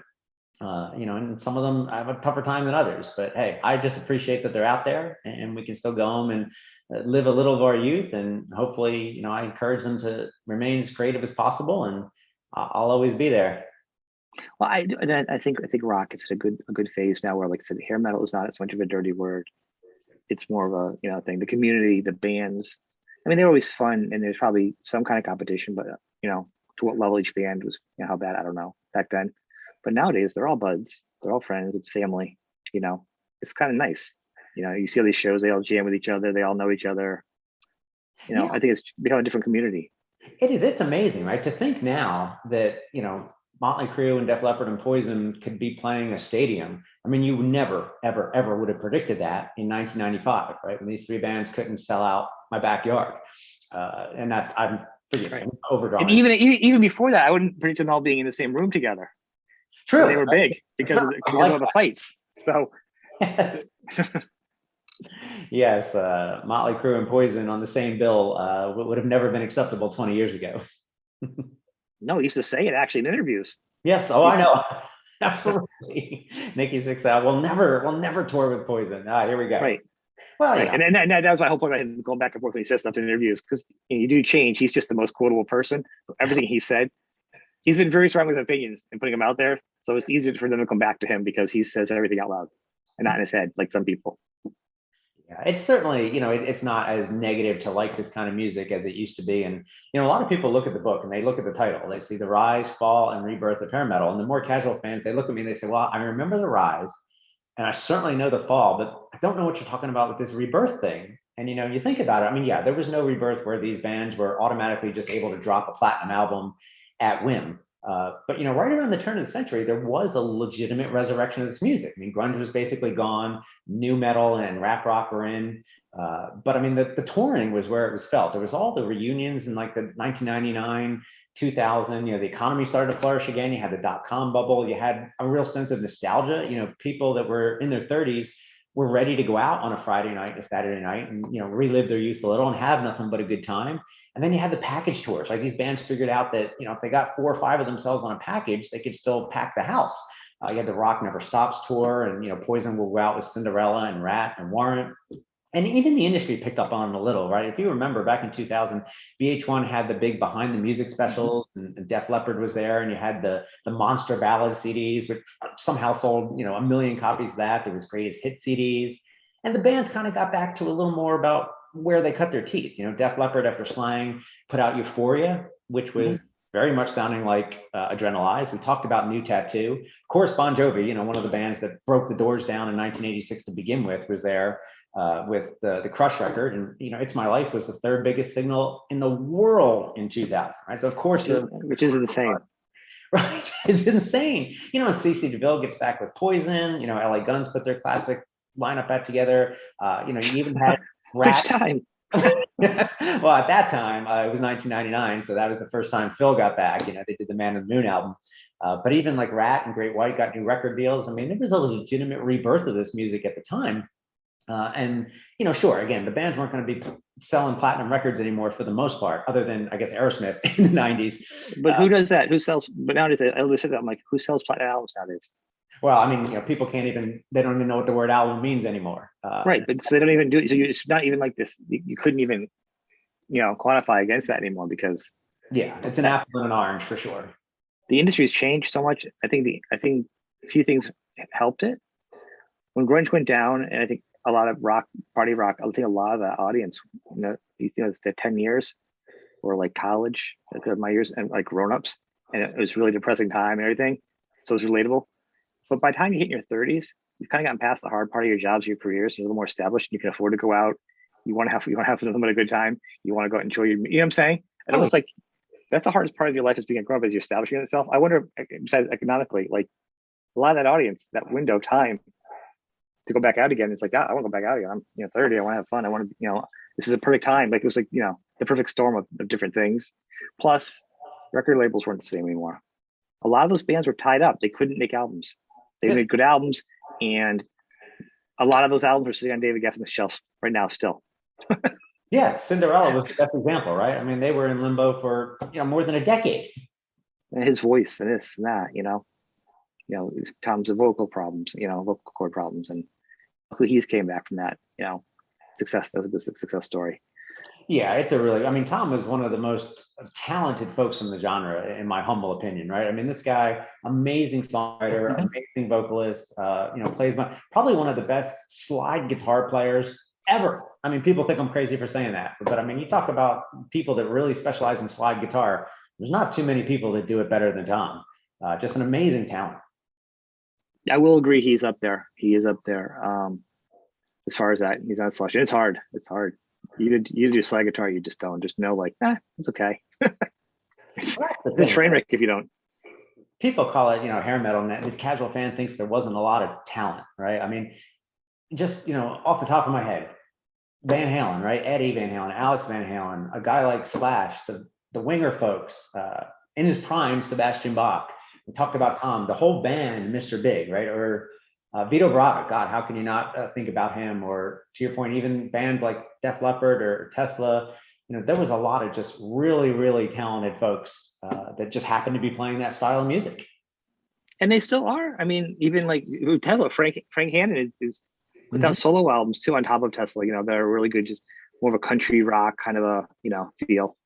You know, and some of them have a tougher time than others. But hey, I just appreciate that they're out there and we can still go home and live a little of our youth. And hopefully, you know, I encourage them to remain as creative as possible. And I'll always be there. Well, I think rock is at a good phase now where, like I said, hair metal is not as much of a dirty word. It's more of a, you know, thing. The community, the bands. I mean, they're always fun, and there's probably some kind of competition, but you know, to what level each band was, you know, how bad, I don't know back then. But nowadays, they're all buds, they're all friends, it's family. You know, it's kind of nice. You know, you see all these shows, they all jam with each other, they all know each other. You know, Yeah, I think it's become a different community. it is. It's amazing, right? To think now that, you know, Motley Crue and Def Leppard and Poison could be playing a stadium. I mean, you never, ever, ever would have predicted that in 1995, right? When these three bands couldn't sell out my backyard. And that I'm Right. And overdrawing. even before that, I wouldn't predict them all being in the same room together when True. they were big because of all the fights. So Yes. Yes, Motley Crue and Poison on the same bill would have never been acceptable 20 years ago. no, he used to say it actually in interviews. Yes, oh, He I used to, know. Absolutely. Nikki Sixx, we'll never tour with Poison. Here we go. right. Well, Right, and that was my whole point about him going back and forth when he says stuff in interviews, because you do change. He's just the most quotable person. So everything he said, he's been very strong with his opinions and putting them out there. So it's easier for them to come back to him because he says everything out loud and not in his head like some people. yeah, it's certainly, you know, it's not as negative to like this kind of music as it used to be. And, you know, a lot of people look at the book and they look at the title. They see the rise, fall, and rebirth of hair metal. And the more casual fans, they look at me and they say, well, I remember the rise and I certainly know the fall, but I don't know what you're talking about with this rebirth thing. And, you know, you think about it. I mean, yeah, there was no rebirth where these bands were automatically just able to drop a platinum album at whim. But, you know, right around the turn of the century, there was a legitimate resurrection of this music. I mean, grunge was basically gone, new metal and rap rock were in. But I mean, the touring was where it was felt. There was all the reunions in like the 1999, 2000, you know, the economy started to flourish again. You had the dot-com bubble. You had a real sense of nostalgia. You know, people that were in their 30s were ready to go out on a Friday night, a Saturday night, and, you know, relive their youth a little and have nothing but a good time. And then you had the package tours. Like these bands figured out that, you know, if they got 4 or 5 of themselves on a package, they could still pack the house. You had the Rock Never Stops tour, and, you know, Poison will go out with Cinderella and Rat and Warrant. And even the industry picked up on it a little, right? If you remember back in 2000, VH1 had the big behind the music specials, and Def Leppard was there, and you had the Monster Ballad CDs, which somehow sold, 1 million copies of that. There was greatest hit CDs. And the bands kind of got back to a little more about where they cut their teeth. Def Leppard, after Slang, put out Euphoria, which was very much sounding like Adrenalize. We talked about New Tattoo. Of course, Bon Jovi, one of the bands that broke the doors down in 1986 to begin with, was there with the Crush record. And, It's My Life was the third biggest single in the world in 2000, right? So, of course, which is insane. Right? It's insane. CeCe DeVille gets back with Poison. LA Guns put their classic lineup back together. You even had Which time? Well, at that time, it was 1999, so that was the first time Phil got back. They did the Man on the Moon album. But even like Rat and Great White got new record deals. I mean, there was a legitimate rebirth of this music at the time. And sure, again, the bands weren't going to be selling platinum records anymore for the most part, other than, I guess, Aerosmith in the 90s. But who does that? Who sells? But nowadays, I always said that, I'm like, who sells platinum albums nowadays? Well, I mean, people they don't even know what the word album means anymore. Right, but so they don't even do it. So it's not even like this. You couldn't even, quantify against that anymore, because yeah, it's an apple and an orange for sure. The industry's changed so much. I think a few things helped it. When grunge went down, and I think a lot of party rock, I think a lot of the audience, the 10 years were like college, like my years, and like grown-ups, and it was really depressing time and everything. So it's relatable. But by the time you hit your 30s, you've kind of gotten past the hard part of your jobs, your careers. You're a little more established. You can afford to go out. You want to have nothing but a good time. You want to go enjoy your, you know what I'm saying? And almost like that's the hardest part of your life, is being a grown up, as you're establishing yourself. I wonder, besides economically, like a lot of that audience, that window of time to go back out again, it's like, I want to go back out again. I'm 30. I want to have fun. I want to, this is a perfect time. Like it was like, the perfect storm of different things. Plus, record labels weren't the same anymore. A lot of those bands were tied up. They couldn't make albums. They made good albums, and a lot of those albums are sitting on David Geffen's shelf right now still. Yeah, Cinderella was the best example, right? I mean, they were in limbo for more than a decade. And his voice and this and that, Tom's vocal problems, vocal cord problems, and luckily he's came back from that. Success. That was a good success story. Yeah, Tom was one of the most talented folks in the genre, in my humble opinion, right? I mean, this guy, amazing songwriter, amazing vocalist, plays probably one of the best slide guitar players ever. I mean, people think I'm crazy for saying that, but I mean, you talk about people that really specialize in slide guitar, there's not too many people that do it better than Tom. Just an amazing talent. I will agree, he's up there. He is up there. As far as that, he's on slush. It's hard. It's hard. You do slide guitar, you just don't. Just know, like, it's okay. It's a train wreck if you don't. People call it, hair metal, and the casual fan thinks there wasn't a lot of talent, right? I mean, just, off the top of my head, Van Halen, right? Eddie Van Halen, Alex Van Halen, a guy like Slash, the Winger folks, in his prime, Sebastian Bach. We talked about Tom, the whole band, Mr. Big, right? Or Vito Braga, God, how can you not think about him? Or to your point, even bands like Def Leppard or Tesla, there was a lot of just really, really talented folks that just happened to be playing that style of music. And they still are. I mean, even like Tesla, Frank Hannon is puts out solo albums too on top of Tesla. They're really good, just more of a country rock kind of a feel.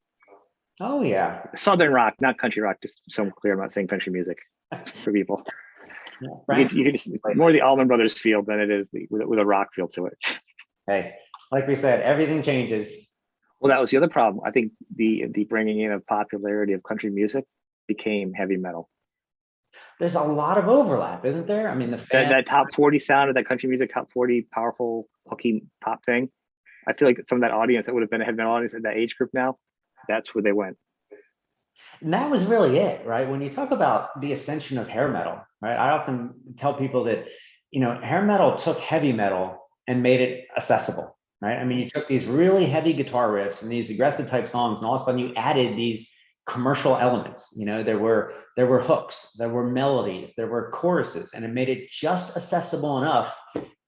Oh yeah, Southern rock, not country rock. Just so I'm clear, I'm not saying country music for people. Yeah, it's more the Allman Brothers feel than it is with a rock feel to it. Hey, like we said, everything changes. Well, that was the other problem. I think the bringing in of popularity of country music became heavy metal. There's a lot of overlap, isn't there? I mean, that top 40 sound of that country music, top 40 powerful hooky pop thing. I feel like some of that audience that would have been a heavy metal audience at that age group now, that's where they went. And that was really it, right? When you talk about the ascension of hair metal, right? I often tell people that, hair metal took heavy metal and made it accessible, right? I mean, you took these really heavy guitar riffs and these aggressive type songs, and all of a sudden you added these commercial elements. There were hooks, there were melodies, there were choruses, and it made it just accessible enough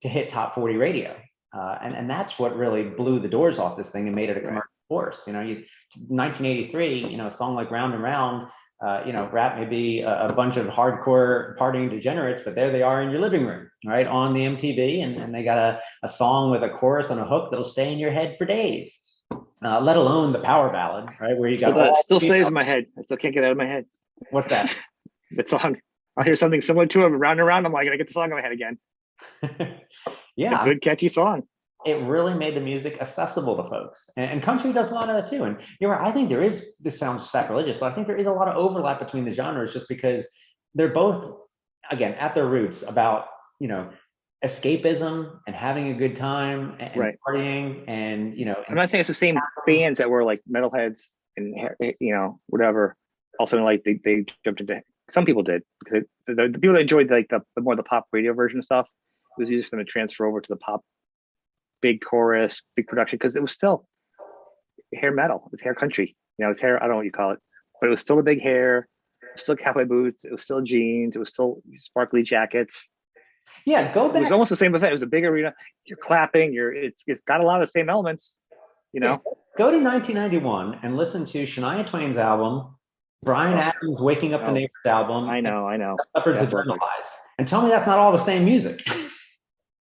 to hit top 40 radio. And that's what really blew the doors off this thing and made it a commercial force. 1983, a song like Round and Round Rap may be a bunch of hardcore partying degenerates, but there they are in your living room, right, on the MTV, and they got a song with a chorus and a hook that'll stay in your head for days. Let alone the power ballad, right, where you got still stays in my head. I still can't get it out of my head. What's that? That song. I'll hear something similar to it, Round and Round. I'm like, I get the song in my head again. Yeah, it's a good, catchy song. It really made the music accessible to folks, and country does a lot of that too. And you're right, I think there is, this sounds sacrilegious, but I think there is a lot of overlap between the genres, just because they're both, again, at their roots about, escapism and having a good time and right. partying, and I'm not saying it's the same bands that were like metalheads and whatever. Also, like they jumped into, some people did, because the people that enjoyed like the more the pop radio version stuff, it was easier for them to transfer over to the pop, big chorus, big production, because it was still hair metal. It's hair country. It's hair, I don't know what you call it, but it was still the big hair, it was still cowboy boots, it was still jeans, it was still sparkly jackets. Yeah, go back. It was almost the same effect. It was a big arena. You're clapping. It's got a lot of the same elements. Yeah, go to 1991 and listen to Shania Twain's album, Bryan Adams' Waking Up the Neighbors album. I know. Leopard's Eternal Lies, and tell me that's not all the same music.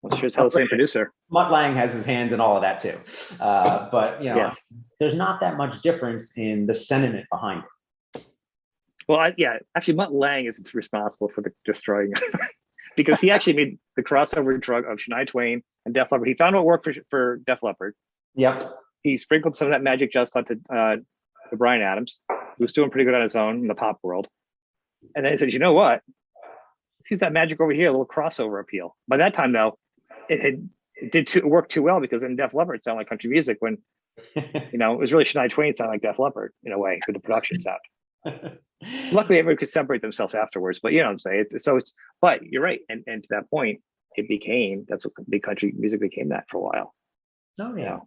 Well, sure, it's how the same producer. Mutt Lange has his hands in all of that too. But yes. There's not that much difference in the sentiment behind it. Well, actually, Mutt Lange is responsible for the destroying because he actually made the crossover drug of Shania Twain and Def Leppard. He found what worked for Def Leppard. Yep. He sprinkled some of that magic just onto Bryan Adams, who was doing pretty good on his own in the pop world. And then he said, you know what? Let's use that magic over here, a little crossover appeal. By that time, though, it work too well, because in Def Leppard sounded like country music when, it was really Shania Twain sounded like Def Leppard in a way with the production sound. Luckily, everyone could separate themselves afterwards, but you know what I'm saying? But you're right. And to that point, that's what big country music became that for a while. Oh, yeah.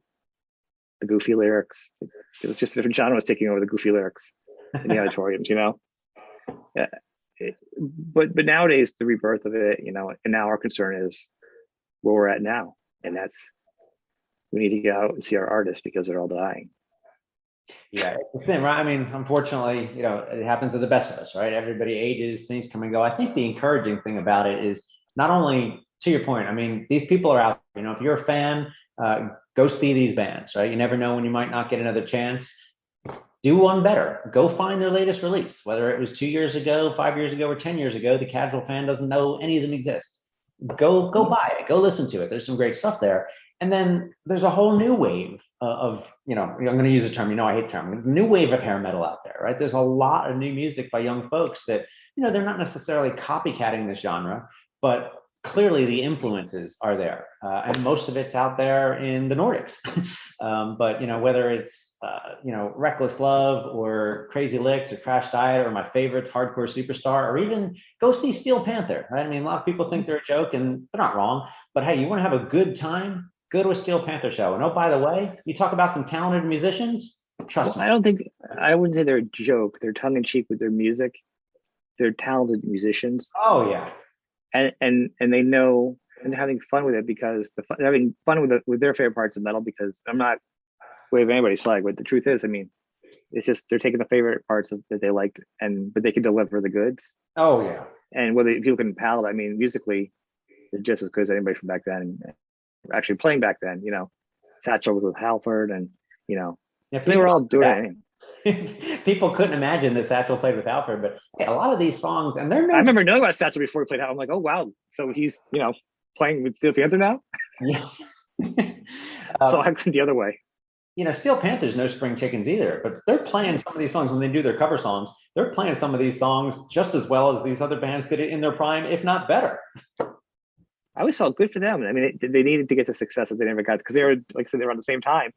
The goofy lyrics. It was just a different genre was taking over the goofy lyrics in the auditoriums, Yeah. But nowadays, the rebirth of it, and now our concern is where we're at now. And that's, we need to go out and see our artists because they're all dying. Yeah, it's the same, right? I mean, unfortunately, it happens to the best of us, right? Everybody ages, things come and go. I think the encouraging thing about it is not only, to your point, I mean, these people are out there. If you're a fan, go see these bands, right? You never know when you might not get another chance. Do one better. Go find their latest release, whether it was 2 years ago, 5 years ago, or 10 years ago. The casual fan doesn't know any of them exist. Go buy it. Go listen to it. There's some great stuff there. And then there's a whole new wave of, I'm going to use a term, I hate the term, new wave of hair metal out there, right? There's a lot of new music by young folks that, they're not necessarily copycatting this genre, but clearly the influences are there. And most of it's out there in the Nordics. But, whether it's, Reckless Love or Crazy Licks or Crash Diet or my favorites, Hardcore Superstar, or even go see Steel Panther, right? I mean, a lot of people think they're a joke, and they're not wrong. But hey, you want to have a good time? Go to a Steel Panther show. And oh, by the way, you talk about some talented musicians, trust me. I wouldn't say they're a joke. They're tongue in cheek with their music. They're talented musicians. Oh, yeah. And they know, and they're having fun with it because they're having fun with their favorite parts of metal, because I'm not waving anybody's flag, but the truth is, I mean, it's just they're taking the favorite parts that they liked, but they can deliver the goods. Oh, yeah. And whether people can palate, I mean, musically, they're just as good as anybody from back then. Actually playing back then, Satchel was with Halford, and so they were all doing it. People couldn't imagine that Satchel played with Halford, but hey, a lot of these songs, and they're. I remember knowing about Satchel before he played Halford. I'm like, oh wow, so he's playing with Steel Panther now. Yeah. So I went the other way. Steel Panther's no spring chickens either, but they're playing some of these songs when they do their cover songs. They're playing some of these songs just as well as these other bands did it in their prime, if not better. I always felt good for them. I mean, they needed to get the success that they never got, because they were, like I said, they were on the same time.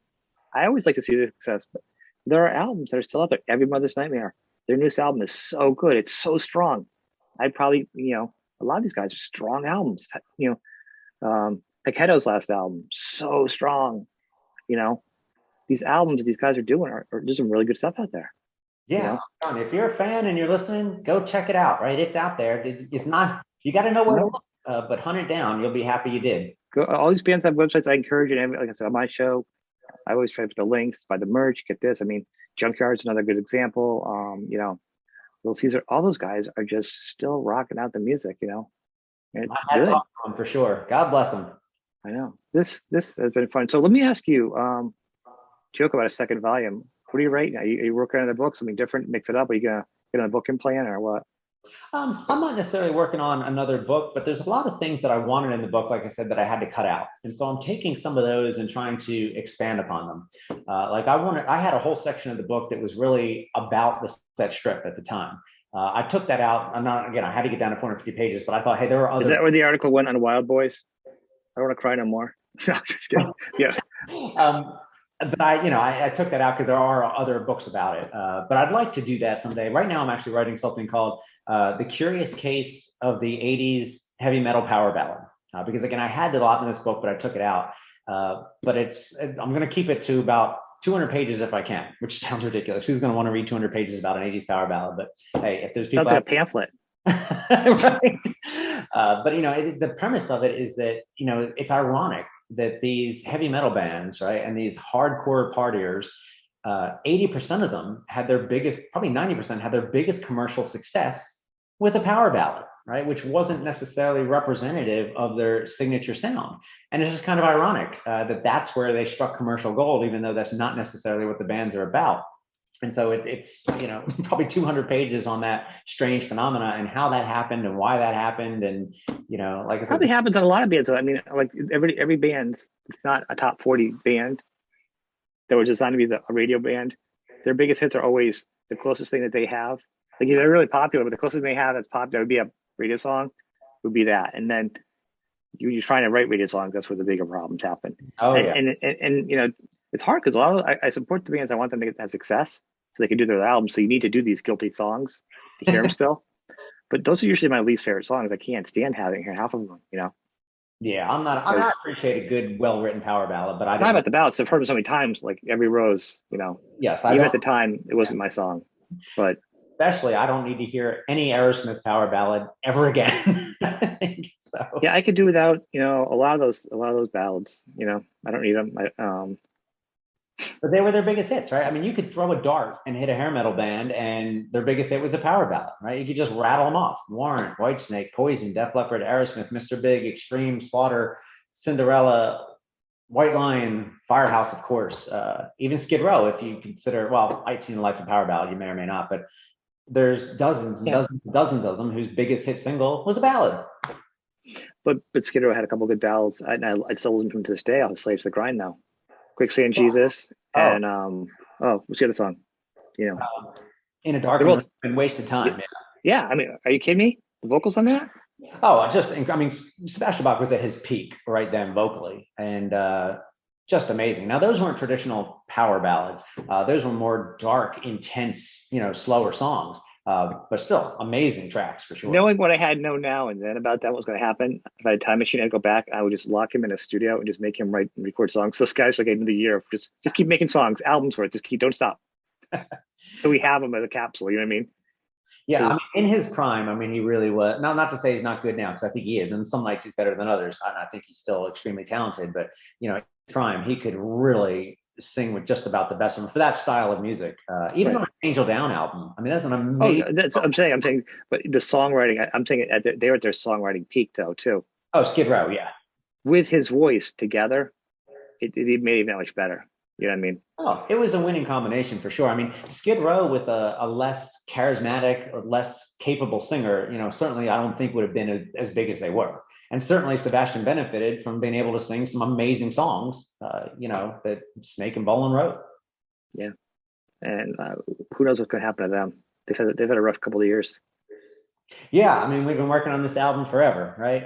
I always like to see the success, but there are albums that are still out there. Every Mother's Nightmare, their newest album is so good. It's so strong. I'd probably, a lot of these guys are strong albums. Paqueto's last album, so strong. These albums that these guys are doing are there's some really good stuff out there. Yeah, if you're a fan and you're listening, go check it out. Right, it's out there. It's not. You got to know where to look. But hunt it down. You'll be happy you did. All these bands have websites. I encourage you. Like I said, on my show, I always try to put the links, buy the merch, get this. I mean, Junkyard's another good example. Little Caesar, all those guys are just still rocking out the music, My It's hat's good. off to him for sure. God bless him. I know. This has been fun. So let me ask you, joke about a second volume. What are you writing? Are you working on the book? Something different? Mix it up? Are you gonna get on a book and plan or what? I'm not necessarily working on another book, but there's a lot of things that I wanted in the book, like I said, that I had to cut out. And so I'm taking some of those and trying to expand upon them. Like I had a whole section of the book that was really about the set strip at the time. I took that out. Again, I had to get down to 450 pages, but I thought, hey, there are Is other. that where the article went on Wild Boys? I don't want to cry no more. No, just kidding. Yeah. um, but I took that out because there are other books about it. But I'd like to do that someday. Right now, I'm actually writing something called "The Curious Case of the '80s Heavy Metal Power Ballad." Because again, I had a lot in this book, but I took it out. But I'm going to keep it to about 200 pages if I can, which sounds ridiculous. Who's going to want to read 200 pages about an '80s power ballad? But hey, if there's people Sounds like a pamphlet. right. But the premise of it is that it's ironic that these heavy metal bands, right, and these hardcore partiers, 80% of them had their biggest, probably 90% had their biggest commercial success with a power ballad, right, which wasn't necessarily representative of their signature sound. And it's just kind of ironic that that's where they struck commercial gold, even though that's not necessarily what the bands are about. And so it's probably 200 pages on that strange phenomena and how that happened and why that happened. And like I said, Probably happens on a lot of bands. I mean, like every band, it's not a top 40 band that was designed to be a radio band. Their biggest hits are always the closest thing that they have. Like they're really popular, but the closest thing they have that's popular would be a radio song, would be that. And then you're trying to write radio songs, that's where the bigger problems happen. oh yeah, And it's hard because a lot of I support the bands. I want them to have success so they can do their albums. So you need to do these guilty songs to hear them still. But those are usually my least favorite songs. I can't stand having hear half of them. yeah. I appreciate a good, well-written power ballad, but I Not didn't. about the ballads. I've heard them so many times, like Every Rose. Yes, I Even don't. at the time, it wasn't my song. But Especially, I don't need to hear any Aerosmith power ballad ever again. I think so. yeah, I could do without, a lot of those ballads. I don't need them. But they were their biggest hits, right? I mean, you could throw a dart and hit a hair metal band, and their biggest hit was a power ballad, right? You could just rattle them off: Warrant, Whitesnake, Poison, Def Leppard, Aerosmith, Mr. Big, Extreme, Slaughter, Cinderella, White Lion, Firehouse, of course. Even Skid Row, if you consider, well, 18 Life of Power Ballad, you may or may not, but there's dozens and Yeah, dozens and dozens of them whose biggest hit single was a ballad. but Skid Row had a couple good ballads. I still listen to them to this day. I'm a slave to the grind now. Quicksand Jesus Oh, and what's the other song? in a dark They're both and wasted time. yeah. I mean, are you kidding me? The vocals on that? Oh, I mean, Sebastian Bach was at his peak right then vocally, and just amazing. Now, those weren't traditional power ballads. Those were more dark, intense, slower songs. But still, amazing tracks for sure. Knowing what I had known now and then about that what was going to happen, if I had a time machine, I'd go back. I would just lock him in a studio and just make him write and record songs. So this guy's like in the year, just keep making songs, albums for it. Just don't stop. So we have him as a capsule. You know what I mean? Yeah, I mean, in his prime, I mean, he really was. Not to say he's not good now, because I think he is, and some nights he's better than others. And I think he's still extremely talented. But in his prime, he could really sing with just about the best of them for that style of music. Even Right. on the Angel Down album, I mean, that's an Oh, amazing. that's I'm saying, but the songwriting, I'm saying they were at their songwriting peak though too. Oh, Skid Row, yeah. With his voice together, it made it that much better. You know what I mean? Oh, it was a winning combination for sure. I mean, Skid Row with a less charismatic or less capable singer, certainly I don't think would have been as big as they were. And certainly Sebastian benefited from being able to sing some amazing songs, that Snake and Bolin wrote. Yeah. And who knows what's going to happen to them? They've had a rough couple of years. Yeah, I mean, we've been working on this album forever, right?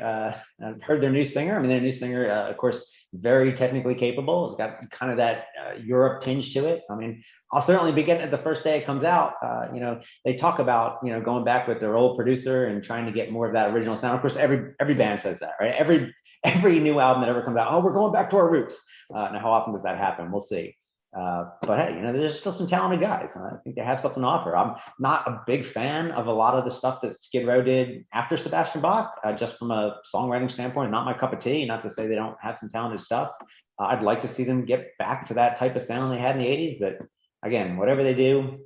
I've heard their new singer. I mean, their new singer, of course, very technically capable. It's got kind of that Europe tinge to it. I mean, I'll certainly be getting it the first day it comes out. They talk about going back with their old producer and trying to get more of that original sound. Of course, every band says that, right? Every new album that ever comes out, oh, we're going back to our roots. Now, how often does that happen? We'll see. But hey, there's still some talented guys. I think they have something to offer. I'm not a big fan of a lot of the stuff that Skid Row did after Sebastian Bach, just from a songwriting standpoint. Not my cup of tea. Not to say they don't have some talented stuff. I'd like to see them get back to that type of sound they had in the '80s. But again, whatever they do,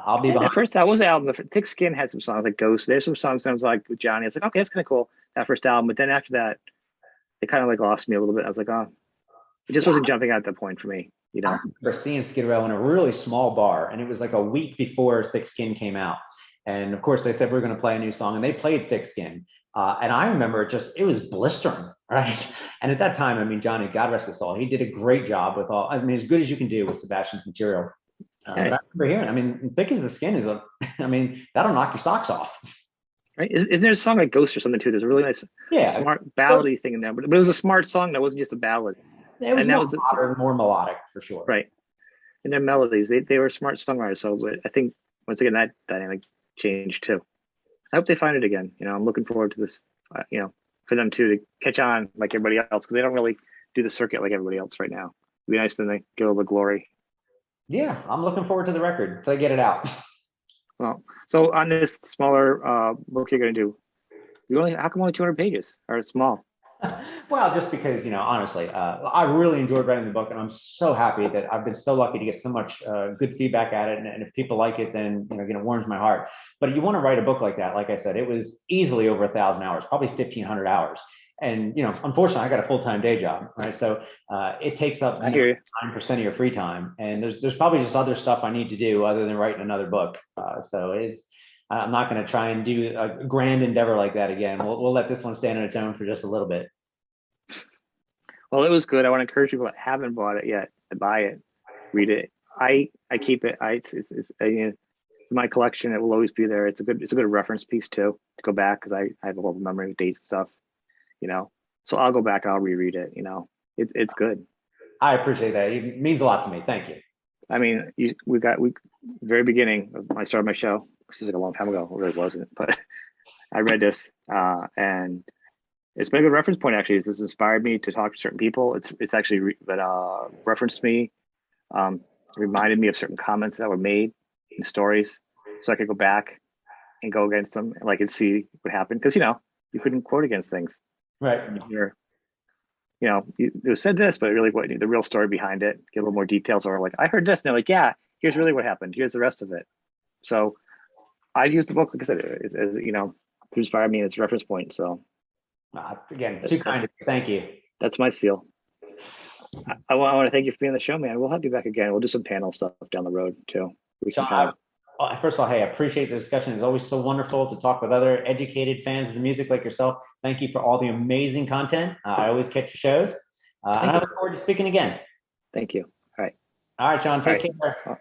I'll be behind. At first, that was the album. The Thick Skin had some songs like Ghost. There's some songs sounds like with Johnny. It's like, okay, that's kind of cool, that first album. But then after that, it kind of like lost me a little bit. I was like, oh, it just wasn't jumping out at that point for me, you know. I remember seeing Skid Row in a really small bar, and it was like a week before Thick Skin came out. And of course, they said we are going to play a new song, and they played Thick Skin. And I remember it was blistering, right? And at that time, I mean, Johnny, God rest his soul, he did a great job with all, I mean, as good as you can do with Sebastian's material. But I remember hearing, I mean, Thick as the Skin is I mean, that'll knock your socks off. Right? Isn't there a song like Ghost or something too? There's a really nice, smart ballady thing in there, but it was a smart song that wasn't just a ballad. It was more melodic for sure. Right. And their melodies, they were smart songwriters. So I think once again, that dynamic changed too. I hope they find it again. You know, I'm looking forward to this, you know, for them too, to catch on like everybody else, because they don't really do the circuit like everybody else right now. It'd be nice to they get all the glory. Yeah, I'm looking forward to the record if they get it out. Well, so on this smaller book you're going to do, how come only 200 pages? Or it's small? Well, just because, you know, honestly, I really enjoyed writing the book, and I'm so happy that I've been so lucky to get so much good feedback at it. And if people like it, then, you know, it warms my heart. But you want to write a book like that, like I said, it was easily over 1,000 hours, probably 1,500 hours. And, you know, unfortunately, I got a full-time day job, right? So it takes up 9% of your free time. And there's probably just other stuff I need to do other than writing another book. I'm not going to try and do a grand endeavor like that again. We'll let this one stand on its own for just a little bit. Well, it was good. I want to encourage people that haven't bought it yet to buy it, read it. I keep it. It's my collection. It will always be there. It's a good reference piece too, to go back, because I have a little memory of dates and stuff, you know. So I'll go back and I'll reread it. You know, it's good. I appreciate that. It means a lot to me. Thank you. I mean, we very beginning of when I started my show, which is like a long time ago. It really wasn't, but I read this and it's been a good reference point. Actually, this inspired me to talk to certain people. It's actually referenced me, reminded me of certain comments that were made in stories, so I could go back and go against them, and see what happened. Because, you know, you couldn't quote against things, right? You know, you said this, but really, what the real story behind it, get a little more details, or like, I heard this, and they're like, yeah, here's really what happened. Here's the rest of it. So I used the book, like I said, as you know, to inspire me, and its reference point. So. Again, too kind of you. Thank you. That's my seal. I want to thank you for being on the show, man. We'll have you back again. We'll do some panel stuff down the road too. First of all, hey, I appreciate the discussion. It's always so wonderful to talk with other educated fans of the music like yourself. Thank you for all the amazing content. I always catch your shows. And I look forward to speaking again. Thank you. All right. All right, Sean. Take care.